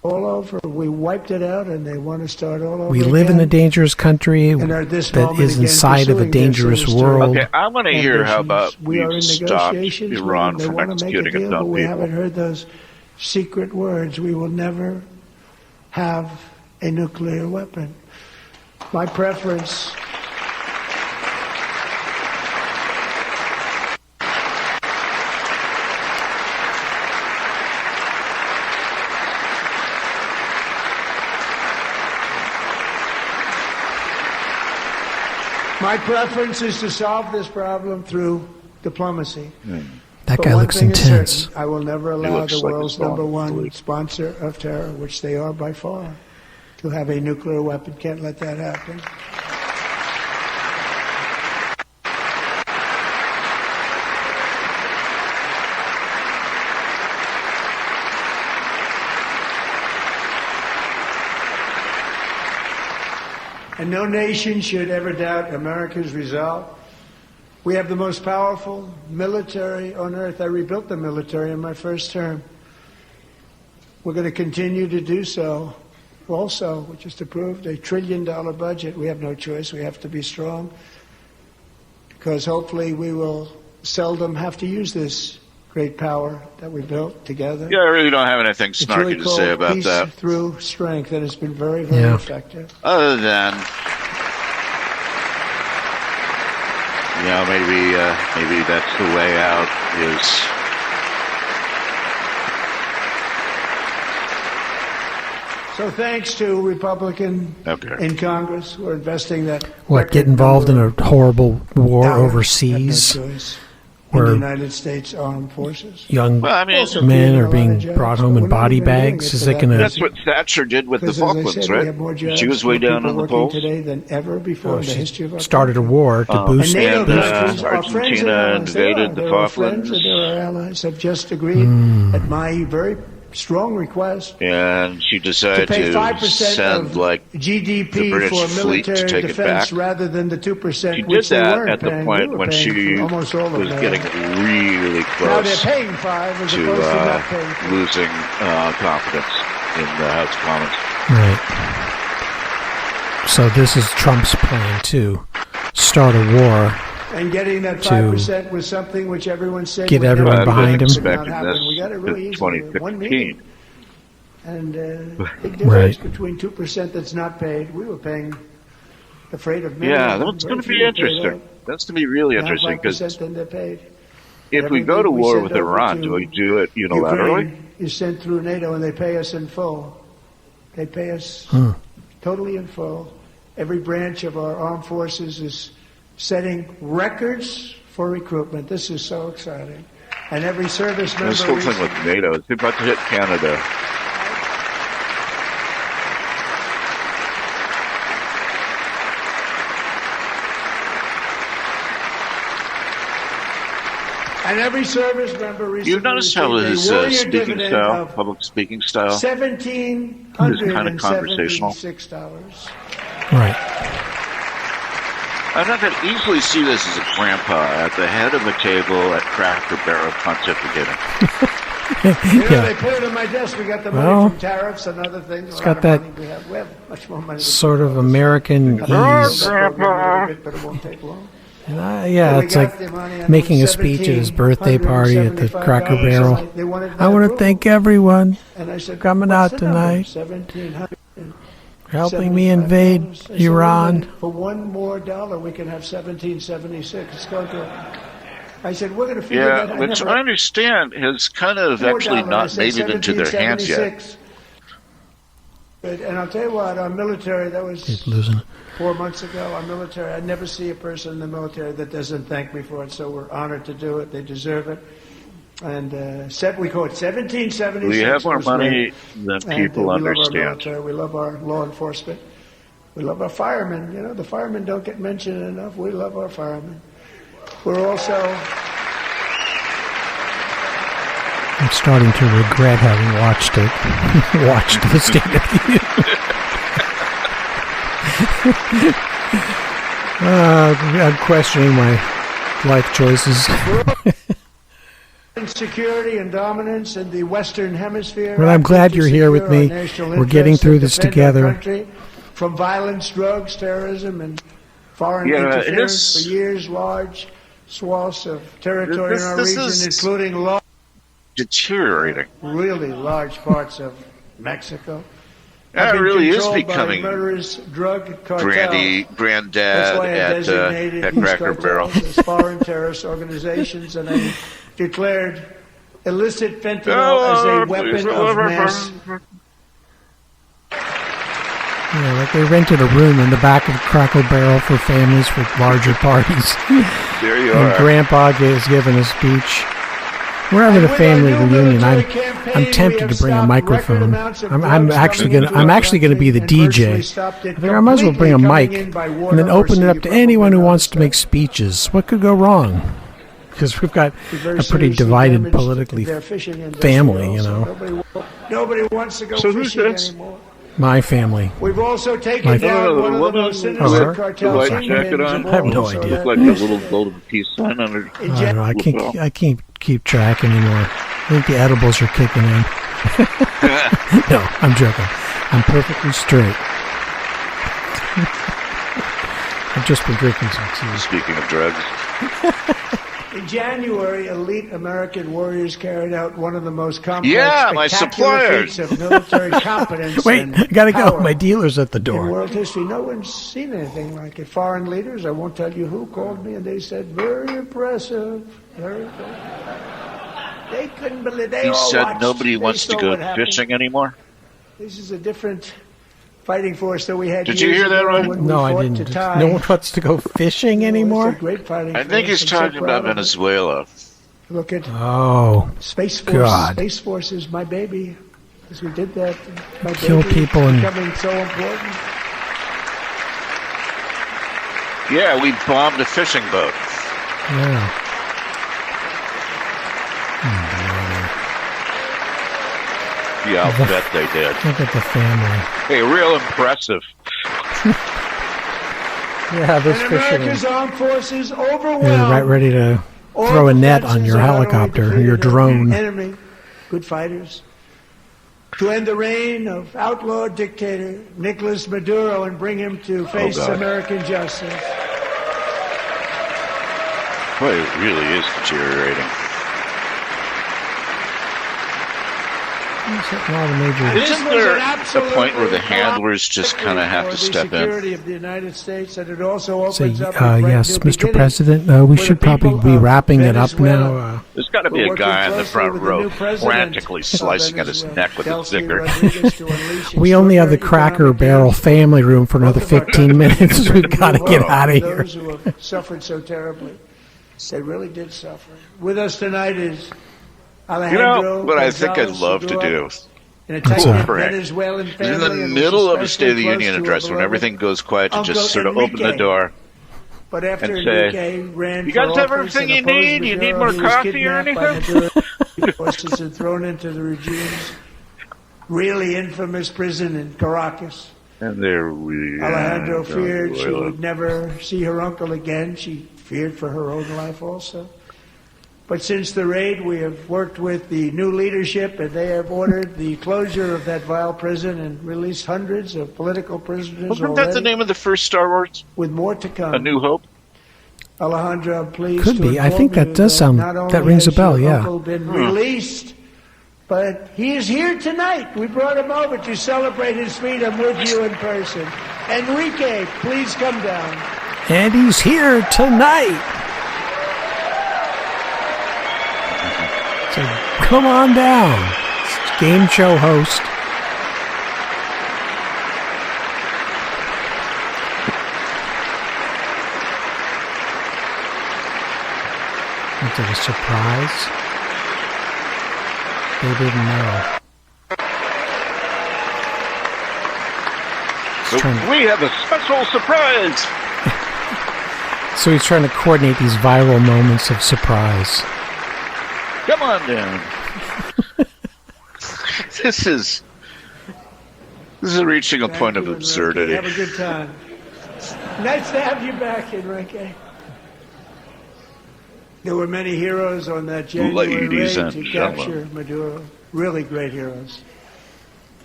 All over. We wiped it out, and they want to start all over. We live in a dangerous country that is inside of a dangerous world. Okay, I want to hear how about we stop Iran from executing its own people. We haven't heard those secret words. We will never have a nuclear weapon. My preference. My preference is to solve this problem through diplomacy. That guy looks intense. I will never allow the world's #1 sponsor of terror, which they are by far, to have a nuclear weapon. Can't let that happen. And no nation should ever doubt America's resolve We have the most powerful military on earth. I rebuilt the military in my first term. We're going to continue to do so. Also, we just approved a $1 trillion budget. We have no choice. We have to be strong because hopefully we will seldom have to use this great power that we built together. Yeah, I really don't have anything snarky to say about peace that. Through strength, and it's been very, very effective. Other than, maybe that's the way out is. So thanks to Republican in Congress who are investing that. What, get involved in a horrible war overseas? Where the United States Armed Forces. Young men are being brought home in body bags. Is that going to? That's what Thatcher did with the Falklands, right? She was way down in the polls. Today than ever before in the history of our started a war to boost. And Argentina invaded the Falklands. Our allies have just agreed at my very strong request. And she decided to send like GDP the British for fleet to take it back. Rather than the 2%. She did that at the point when she was getting really close to losing confidence in the House of Commons. Right. So this is Trump's plan to start a war. And getting that 5% was something which everyone said get everyone behind him. We got it really easy. 2015. And big difference between 2% that's not paid. We were paying the freight of many. Yeah, that's going to be interesting. That's going to be really interesting because if we go to war with Iran, do we do it unilaterally? Ukraine is sent through NATO, and they pay us in full. They pay us totally in full. Every branch of our armed forces is setting records for recruitment. This is so exciting. And every service member... This whole thing with NATO is about to hit Canada. And every service member recently... You notice how his speaking style, public speaking style, is kind of conversational. Right. I could easily see this as a grandpa at the head of a table at Cracker Barrel pontificating. They put it on my desk. We got the money from tariffs and other things. It's got that we have much more money sort of American ease. But it won't take long. It's like making a speech at his birthday party at the Cracker Barrel. I want to thank everyone for coming out tonight. Helping me invade Iran. For $1 more, we can have 1776. It's going to. I said, we're going to figure that out. Yeah, which I understand has kind of actually not made it into their hands yet. And I'll tell you what, our military, that was 4 months ago, our military, I never see a person in the military that doesn't thank me for it, so we're honored to do it. They deserve it. And we call it 1776. We have more money than people understand. We love our military. We love our law enforcement. We love our firemen. The firemen don't get mentioned enough. We love our firemen. We're also... I'm starting to regret having watched the State of the Union. I'm questioning my life choices. Security and dominance in the Western Hemisphere. Well, I'm glad you're here with me. We're getting through this together. From violence, drugs, terrorism, and foreign interference for years, large swaths of territory in our region, including deteriorating. Really large parts of Mexico. That really is becoming murderous drug cartel. Granddad at Cracker Barrel. As foreign terrorist organizations, and they declared illicit fentanyl as a weapon of mass. Yeah, like they rented a room in the back of Cracker Barrel for families for larger parties. There you are. And Grandpa is giving a speech. We're having a family reunion. I'm tempted to bring a microphone. I'm actually gonna be the DJ. I think I might as well bring a mic and then open it up to anyone who wants to make speeches. What could go wrong? Because we've got a pretty divided politically family, Nobody wants to go fishing anymore. My family. We've also taken down one of the most sinister cartels. I have no idea. Like a little golden peace sign under. I can't keep track anymore. I think the edibles are kicking in. No, I'm joking. I'm perfectly straight. I've just been drinking some tea. Speaking of drugs. In January, elite American warriors carried out one of the most complex, my suppliers feats of military competence. Wait, I gotta go. My dealer's at the door. In world history, no one's seen anything like it. Foreign leaders, I won't tell you who, called me and they said, "Very impressive, very good." They couldn't believe. He said nobody wants to go fishing anymore. This is a different fighting force that we had. Did you hear that, right? No, I didn't. No one wants to go fishing anymore? I think he's talking about Venezuela. Look at Space Force. God. Space Force is my baby. Because we did that. My Kill baby people is and becoming so important. Yeah, we bombed a fishing boat. Yeah. Yeah, I'll bet they did. Look at the family. Hey, real impressive. Yeah, this fishing. America's armed forces overwhelmed. You're right ready to throw a net on your helicopter, your drone. Enemy, good fighters. To end the reign of outlaw dictator Nicolas Maduro and bring him to face American justice. Boy, it really is deteriorating. Isn't there a point where the handlers just kind of have to step in? Of the United States, and it also Say, opens up yes, Mr. President, we should probably be wrapping it up now. There's got to be a guy in the front row frantically slicing at his neck with a sticker. We only have the Cracker Barrel family room for another 15 minutes. We've got to get out of here. Those who have suffered so terribly, they really did suffer. With us tonight is Alejandro. What I think I'd love to do in a tight Venezuelan family, in the middle of a State of the Union address, when everything goes quiet, to just sort of open the door and say, "You guys have everything you need? You need more coffee or anything?" Forces and thrown into the regime's really infamous prison in Caracas. And there Alejandro feared she would never see her uncle again. She feared for her own life also. But since the raid, we have worked with the new leadership, and they have ordered the closure of that vile prison and released hundreds of political prisoners. Wasn't that the name of the first Star Wars? With more to come. A New Hope? Alejandro, please. Could be. I think that does sound. That rings a bell. Yeah. Uncle been released, but he is here tonight. We brought him over to celebrate his freedom with you in person. Enrique, please come down. And he's here tonight. So come on down. Game show host. Is it a surprise? They didn't know. So we have a special surprise. So he's trying to coordinate these viral moments of surprise. Come on down. This is reaching a point of absurdity. Have a good time. Nice to have you back, Enrique. There were many heroes on that January raid to capture Maduro. Really great heroes.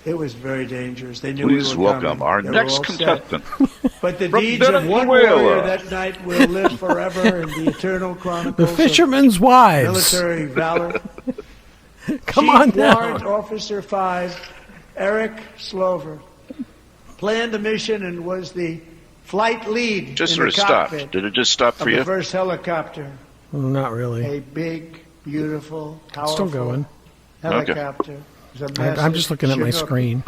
It was very dangerous. They knew Please we were welcome coming. our They next contestant. But the deeds of one warrior that night will live forever in the eternal chronicles The fishermen's wives. Military valor. Come on down. Warrant Officer 5, Eric Slover, planned the mission and was the flight lead. Just sort of stopped. Did it just stop for you? The first helicopter. Not really. A big, beautiful, powerful Still going. helicopter. Okay. I'm just looking at my screen.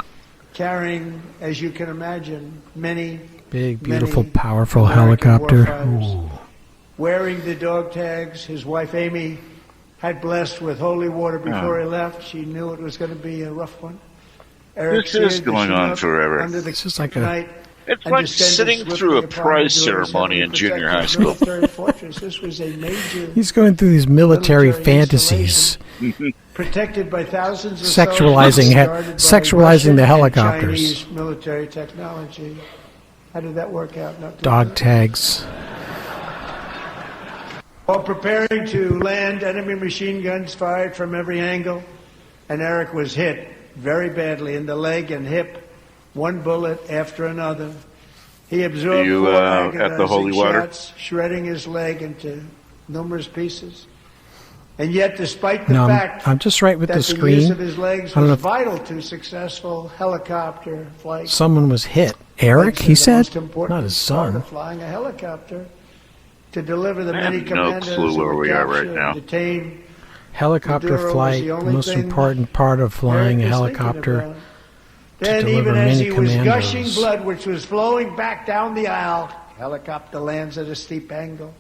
Carrying, as you can imagine, many big, beautiful, powerful helicopter. Ooh. Wearing the dog tags, his wife Amy had blessed with holy water before he left. She knew it was going to be a rough one. This is going on forever. This is like a... It's like sitting through a prize ceremony in junior high school. This was a major He's going through these military fantasies. protected by thousands of sexualizing the helicopters. Chinese military technology. How did that work out? Dog tags. While preparing to land, enemy machine guns fired from every angle, and Eric was hit very badly in the leg and hip, one bullet after another. He absorbed four agonizing shots, shredding his leg into numerous pieces. And yet, despite the fact I'm just right with that the screen. Use of his legs was vital to successful helicopter flight. Someone was hit. Eric, he said? Not his son. Flying a helicopter to deliver the many commanders no clue where we are right now. Detained. Helicopter flight, the most important part of flying a helicopter. Then, even as he was gushing blood, which was flowing back down the aisle, helicopter lands at a steep angle.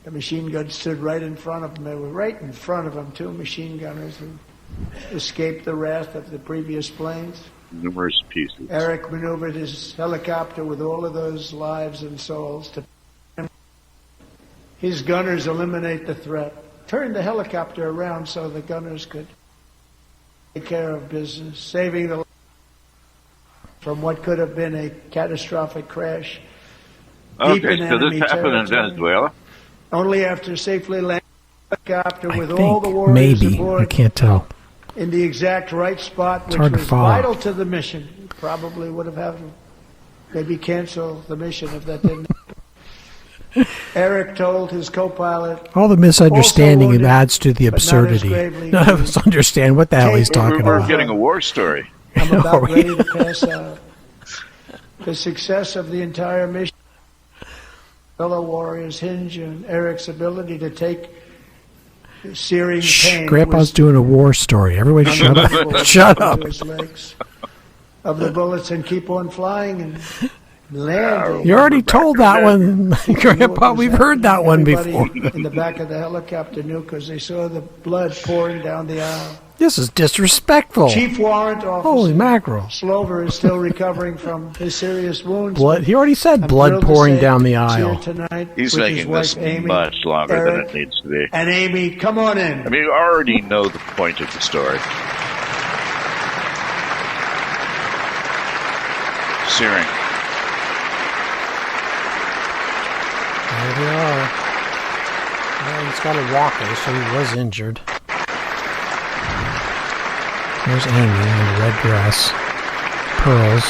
The machine gun stood right in front of him. They were right in front of him, two machine gunners who escaped the wrath of the previous planes. Numerous pieces. Eric maneuvered his helicopter with all of those lives and souls to his gunners eliminate the threat. Turned the helicopter around so the gunners could take care of business, saving the from what could have been a catastrophic crash. Okay, so this happened in Venezuela? Only after safely landing the helicopter with all the warriors aboard. I can't tell. In the exact right spot, which was vital to the mission. Probably would have had to maybe cancel the mission if that didn't happen. Eric told his co-pilot. All the misunderstanding adds to the absurdity. None of us understand what the hell he's talking about. We're getting a war story. I'm about ready to pass out. The success of the entire mission, fellow warriors, hinge on Eric's ability to take searing pain. Grandpa's doing a war story. Everybody shut up. Shut up. His legs of the bullets and keep on flying and landing. You already told that one, Grandpa. We've heard that one before. In the back of the helicopter knew because they saw the blood pouring down the aisle. This is disrespectful. Chief Warrant Officer Holy mackerel. Slover is still recovering from his serious wounds. Blood. He already said blood pouring down the aisle. Tonight, he's making this much longer than it needs to be. And Amy, come on in. I mean, you already know the point of the story. Searing. There they are. Well, he's got a walker, so he was injured. There's Amy in the red dress. Pearls.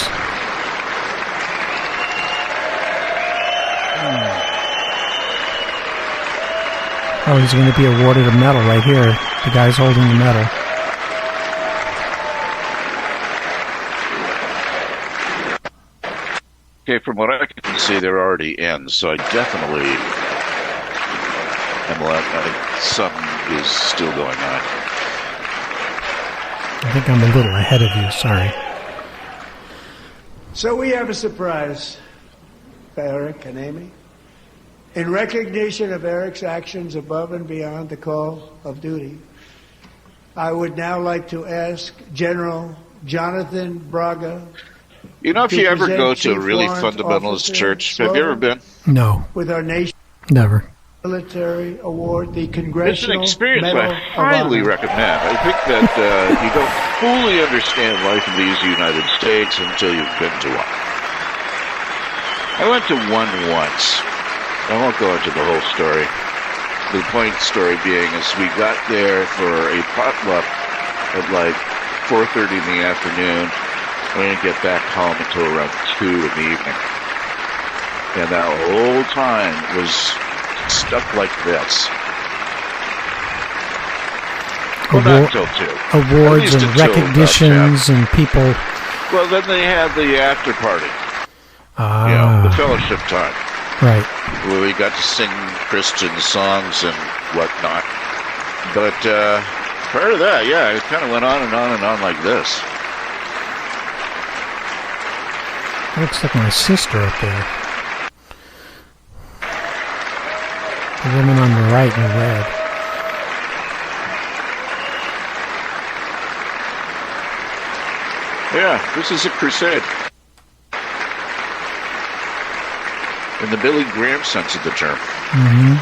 Oh, he's going to be awarded a medal right here. The guy's holding the medal. Okay, from what I can see, they're already in, so I definitely am allowed. Something is still going on. I think I'm a little ahead of you, sorry. So we have a surprise for Eric and Amy. In recognition of Eric's actions above and beyond the call of duty, I would now like to ask General Jonathan Braga. You know, if you ever go to a really fundamentalist church, have you ever been? No. With our nation. Never. Military award, the Congressional It's an experience Medal I highly recommend. I think that you don't fully understand life in these United States until you've been to one. I went to one once. I won't go into the whole story. The point of the story being is we got there for a potluck at like 4:30 in the afternoon. We didn't get back home until around 2 in the evening. And that whole time was stuff like this. Awards and recognitions and people. Well, then they had the after party. You know, the fellowship time. Right. Where we got to sing Christian songs and whatnot. But prior to that, yeah, it kind of went on and on and on like this. Looks like my sister up there. The woman on the right in red. Yeah, this is a crusade. In the Billy Graham sense of the term. Mm-hmm.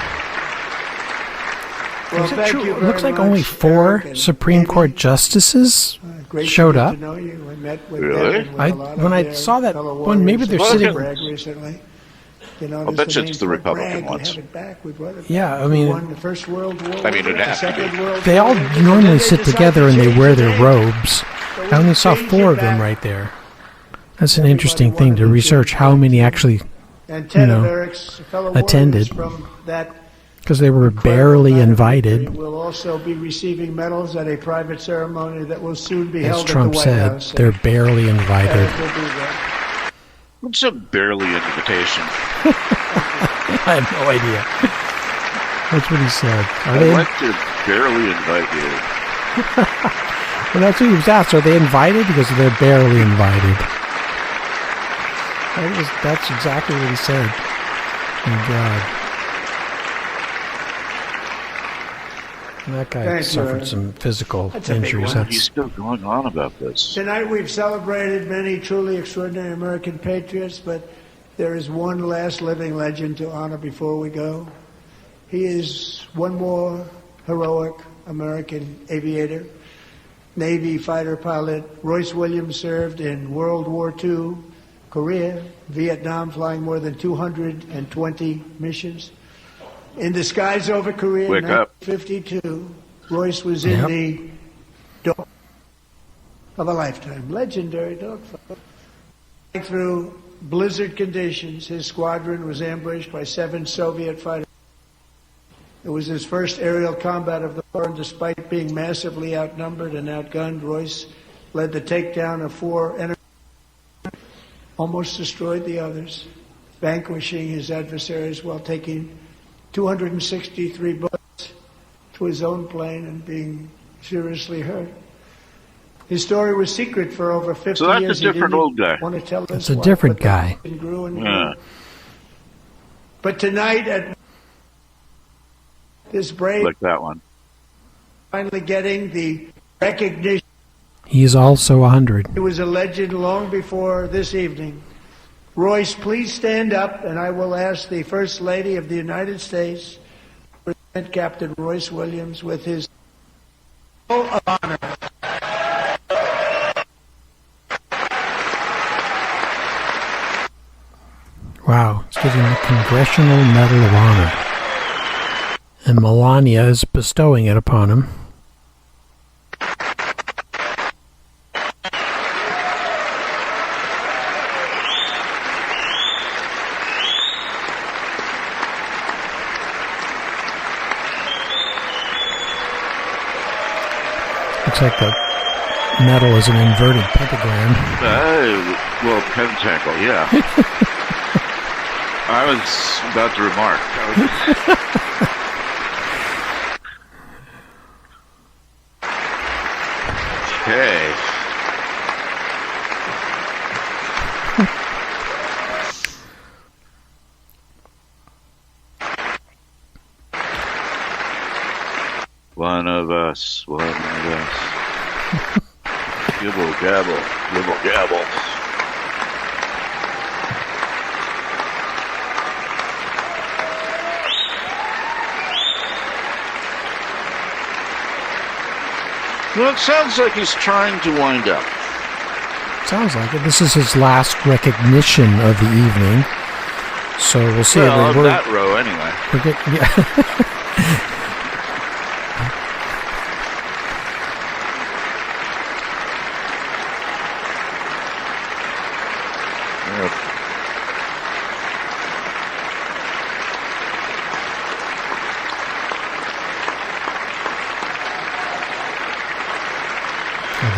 Well, is it true? It looks like only 4 Supreme Court justices showed up. Really? When I saw that one, maybe they're sitting. Recently. I'll bet you it's the Republican ones. Yeah, I mean, it has to be. They all normally sit together and they wear their robes. I only saw 4 of them right there. That's an interesting thing to research how many actually, attended. Because they were barely invited. Will also be receiving medals at a private ceremony that will soon be held at the White House. As Trump said, they're barely invited. What's a barely invitation? I have no idea. That's what he said. I'd like to barely invite you. Well, that's what he was asked. Are they invited? Because they're barely invited. That's exactly what he said. Oh, God. That guy suffered some physical injuries. He's still going on about this. Tonight we've celebrated many truly extraordinary American patriots, but there is one last living legend to honor before we go. He is one more heroic American aviator, Navy fighter pilot. Royce Williams served in World War II, Korea, Vietnam, flying more than 220 missions. In the skies over Korea in 1952, Royce was in the dog of a lifetime, legendary dogfight. Through blizzard conditions, his squadron was ambushed by 7 Soviet fighters. It was his first aerial combat of the war, and despite being massively outnumbered and outgunned, Royce led the takedown of 4 enemies, almost destroyed the others, vanquishing his adversaries while taking 263 bullets to his own plane and being seriously hurt. His story was secret for over 50 years. So that's a different old guy. Want to tell us it's a different guy. Yeah. But tonight, at this brave, like that one, finally getting the recognition. He is also 100. He was a legend long before this evening. Royce, please stand up, and I will ask the First Lady of the United States to present Captain Royce Williams with his Medal of Honor. Wow, he's getting the Congressional Medal of Honor. And Melania is bestowing it upon him. Looks like the medal is an inverted pentagram. Well, pentacle, yeah. I was about to remark. Okay. One of us. Gibble, gabble, gibble, gabble. Well, it sounds like he's trying to wind up. Sounds like it. This is his last recognition of the evening. So we'll see. Well, on that row, anyway.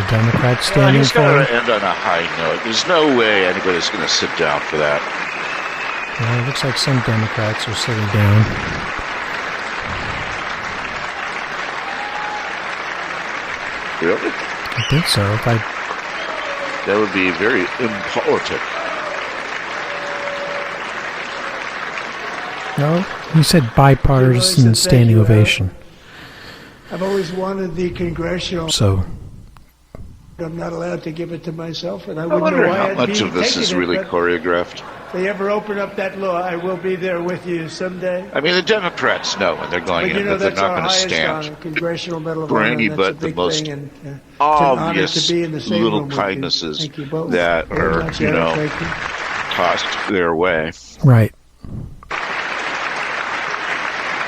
Democrats standing he's got to end on a high note. There's no way anybody's going to sit down for that. Well, it looks like some Democrats are sitting down. Really? I think so. That would be very impolitic. No, he said bipartisan standing ovation. I've always wanted the congressional. So. I'm not allowed to give it to myself, and I wonder how much of this is really choreographed. they ever open up that law, I will be there with you someday. I mean, the Democrats know when they're going in that they're not going to stand for any but the most obvious little kindnesses that are, tossed their way. Right.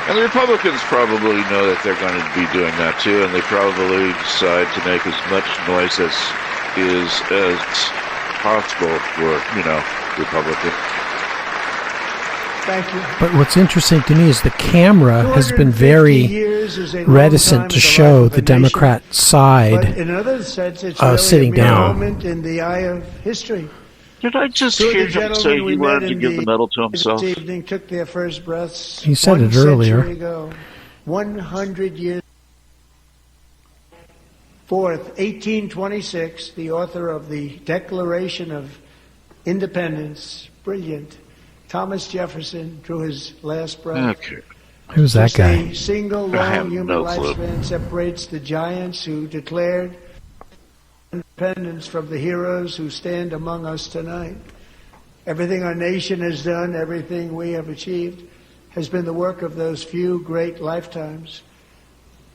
And the Republicans probably know that they're going to be doing that too, and they probably decide to make as much noise as possible for, Republicans. Thank you. But what's interesting to me is the camera has been very reticent to show the Democrat side sitting down. In the eye of history. Did I just hear him say he wanted to give the medal to himself? This evening took their first breaths. He said it earlier. Ago, 100 years. 4th, 1826, the author of the Declaration of Independence, brilliant, Thomas Jefferson, drew his last breath. Okay. Who's that guy? A single long human lifespan separates the giants who declared independence from the heroes who stand among us tonight. Everything our nation has done, everything we have achieved, has been the work of those few great lifetimes.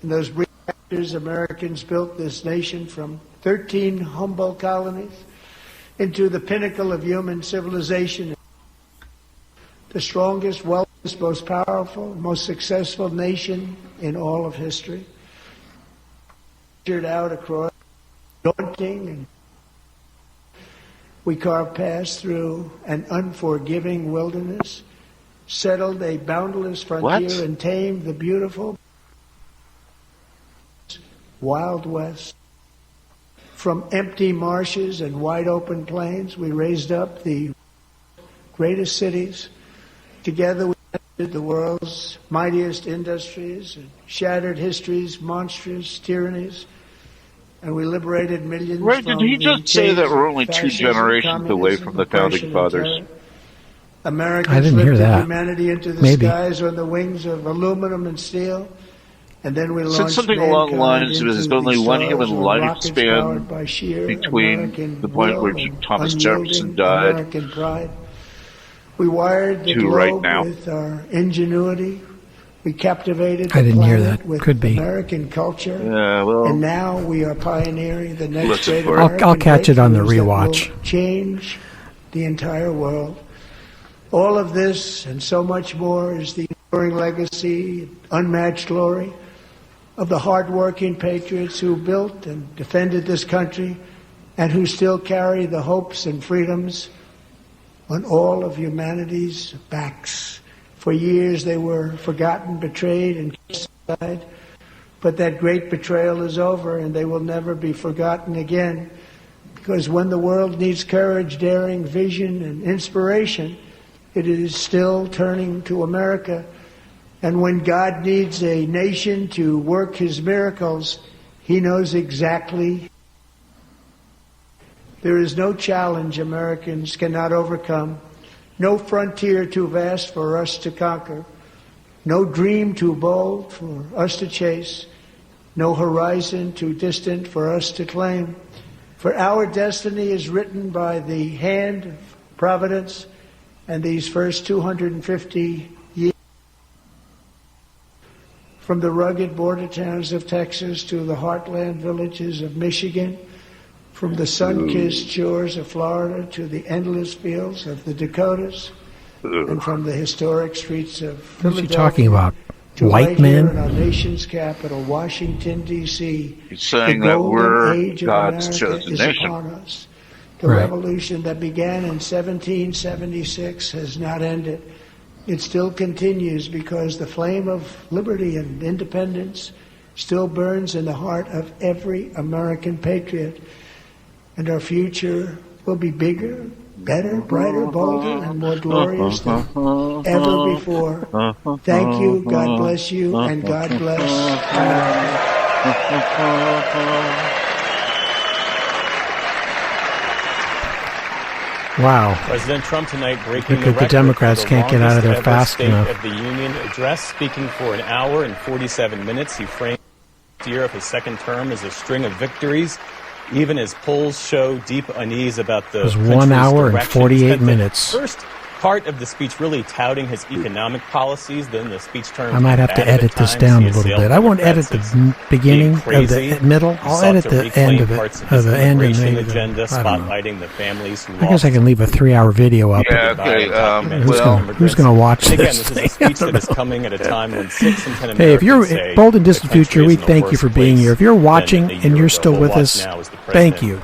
In those brief years, Americans built this nation from 13 humble colonies into the pinnacle of human civilization. The strongest, wealthiest, most powerful, most successful nation in all of history. Measured out across daunting, and we carved paths through an unforgiving wilderness, settled a boundless frontier, and tamed the beautiful Wild West. From empty marshes and wide open plains, we raised up the greatest cities. Together we ended the world's mightiest industries and shattered history's monstrous tyrannies. And we liberated millions. Right, did he just say that we're only 2 generations away from the Founding Fathers? Americans lifted humanity into the skies on the wings of aluminum and steel. And then we launched something along the lines of there's only one human lifespan between the point where Thomas Jefferson died we wired the globe with our ingenuity. We captivated the planet with American culture, and now we are pioneering the next great American I'll catch it on the rewatch. Change the entire world. All of this and so much more is the enduring legacy, unmatched glory of the hard-working patriots who built and defended this country and who still carry the hopes and freedoms on all of humanity's backs. For years they were forgotten, betrayed, and cast aside. But that great betrayal is over, and they will never be forgotten again. Because when the world needs courage, daring, vision, and inspiration, it is still turning to America. And when God needs a nation to work his miracles, he knows exactly. There is no challenge Americans cannot overcome. No frontier too vast for us to conquer. No dream too bold for us to chase. No horizon too distant for us to claim. For our destiny is written by the hand of providence, and these first 250 years, from the rugged border towns of Texas to the heartland villages of Michigan, from the sun-kissed shores of Florida to the endless fields of the Dakotas, and from the historic streets of Philadelphia. What's he talking about? White men? In our nation's capital, Washington, D.C. He's saying that we're God's chosen nation. Upon us. The revolution that began in 1776 has not ended. It still continues because the flame of liberty and independence still burns in the heart of every American patriot. And our future will be bigger, better, brighter, bolder, and more glorious than ever before. Thank you, God bless you, and God bless America. Wow. President Trump tonight breaking the record. The Democrats can't get out of there fast enough. State of the Union address, speaking for an hour and 47 minutes. He framed the year of his second term as a string of victories. Even as polls show deep unease about the country's direction. It was 1 hour and 48 minutes. First part of the speech really touting his economic policies. Then the speech turned. I might have to edit this down a little bit. I won't edit the beginning of the middle. I'll edit the end of it, the end and maybe agenda, spotlighting the families who I guess I can leave a 3-hour video up. Yeah, okay. Who's going to watch again, this? This is a speech that is coming at a time when 6 in 10 Americans Hey, if you're bold and distant future, we thank you for being here. If you're watching and you're still with us, thank you.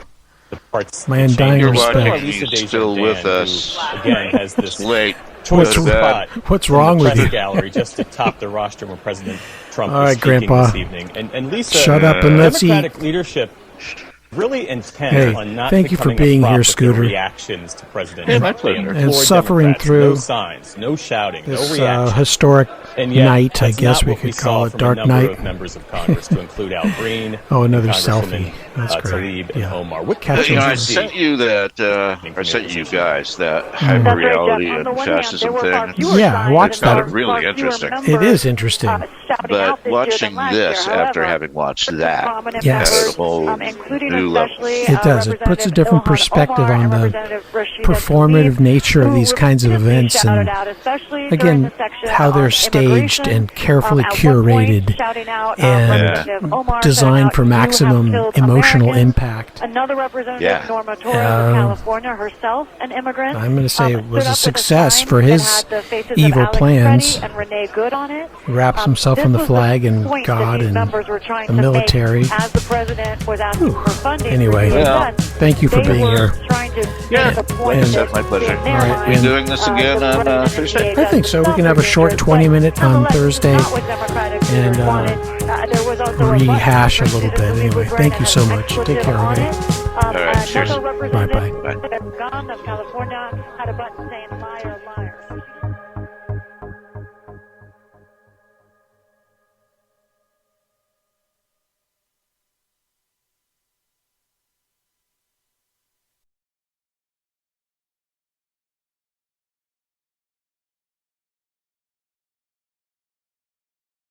My undying respect. You're still with us. Again, has this late. What's wrong with you? Gallery just to top the rostrum where President Trump All right, is speaking Grandpa. this evening. And Lisa, shut up and let's Democratic eat. leadership really intent on not thank you for being here, Scooter. Reactions to President Trump. And suffering through no signs, no shouting, this no reaction. Historic and yet, night, I guess we could call it, dark night. Of members of Congress, to include Al Green, oh, another selfie. That's great. Talib and Omar. I sent you that. I sent you guys that hyper-reality and fascism thing. Yeah, I watched that. Really interesting. It is interesting. But watching this after having watched that, yes, new level. It does. It puts a different perspective on the performative nature of these kinds of events, and again, how they're staged and carefully curated and designed for maximum emotional impact. Another representative, Norma Torres of California, herself an immigrant. I'm going to say it was a success for his evil plans. Wraps himself in the flag and God and the military. Anyway, thank you for being here. Yeah, my pleasure. All right, are we doing this again on Thursday? I think so. We can have a short 20-minute on Thursday and rehash a little bit. Anyway, thank you so much. Take care, everybody. All right, cheers. Bye-bye. Of California had a button saying liar, liar.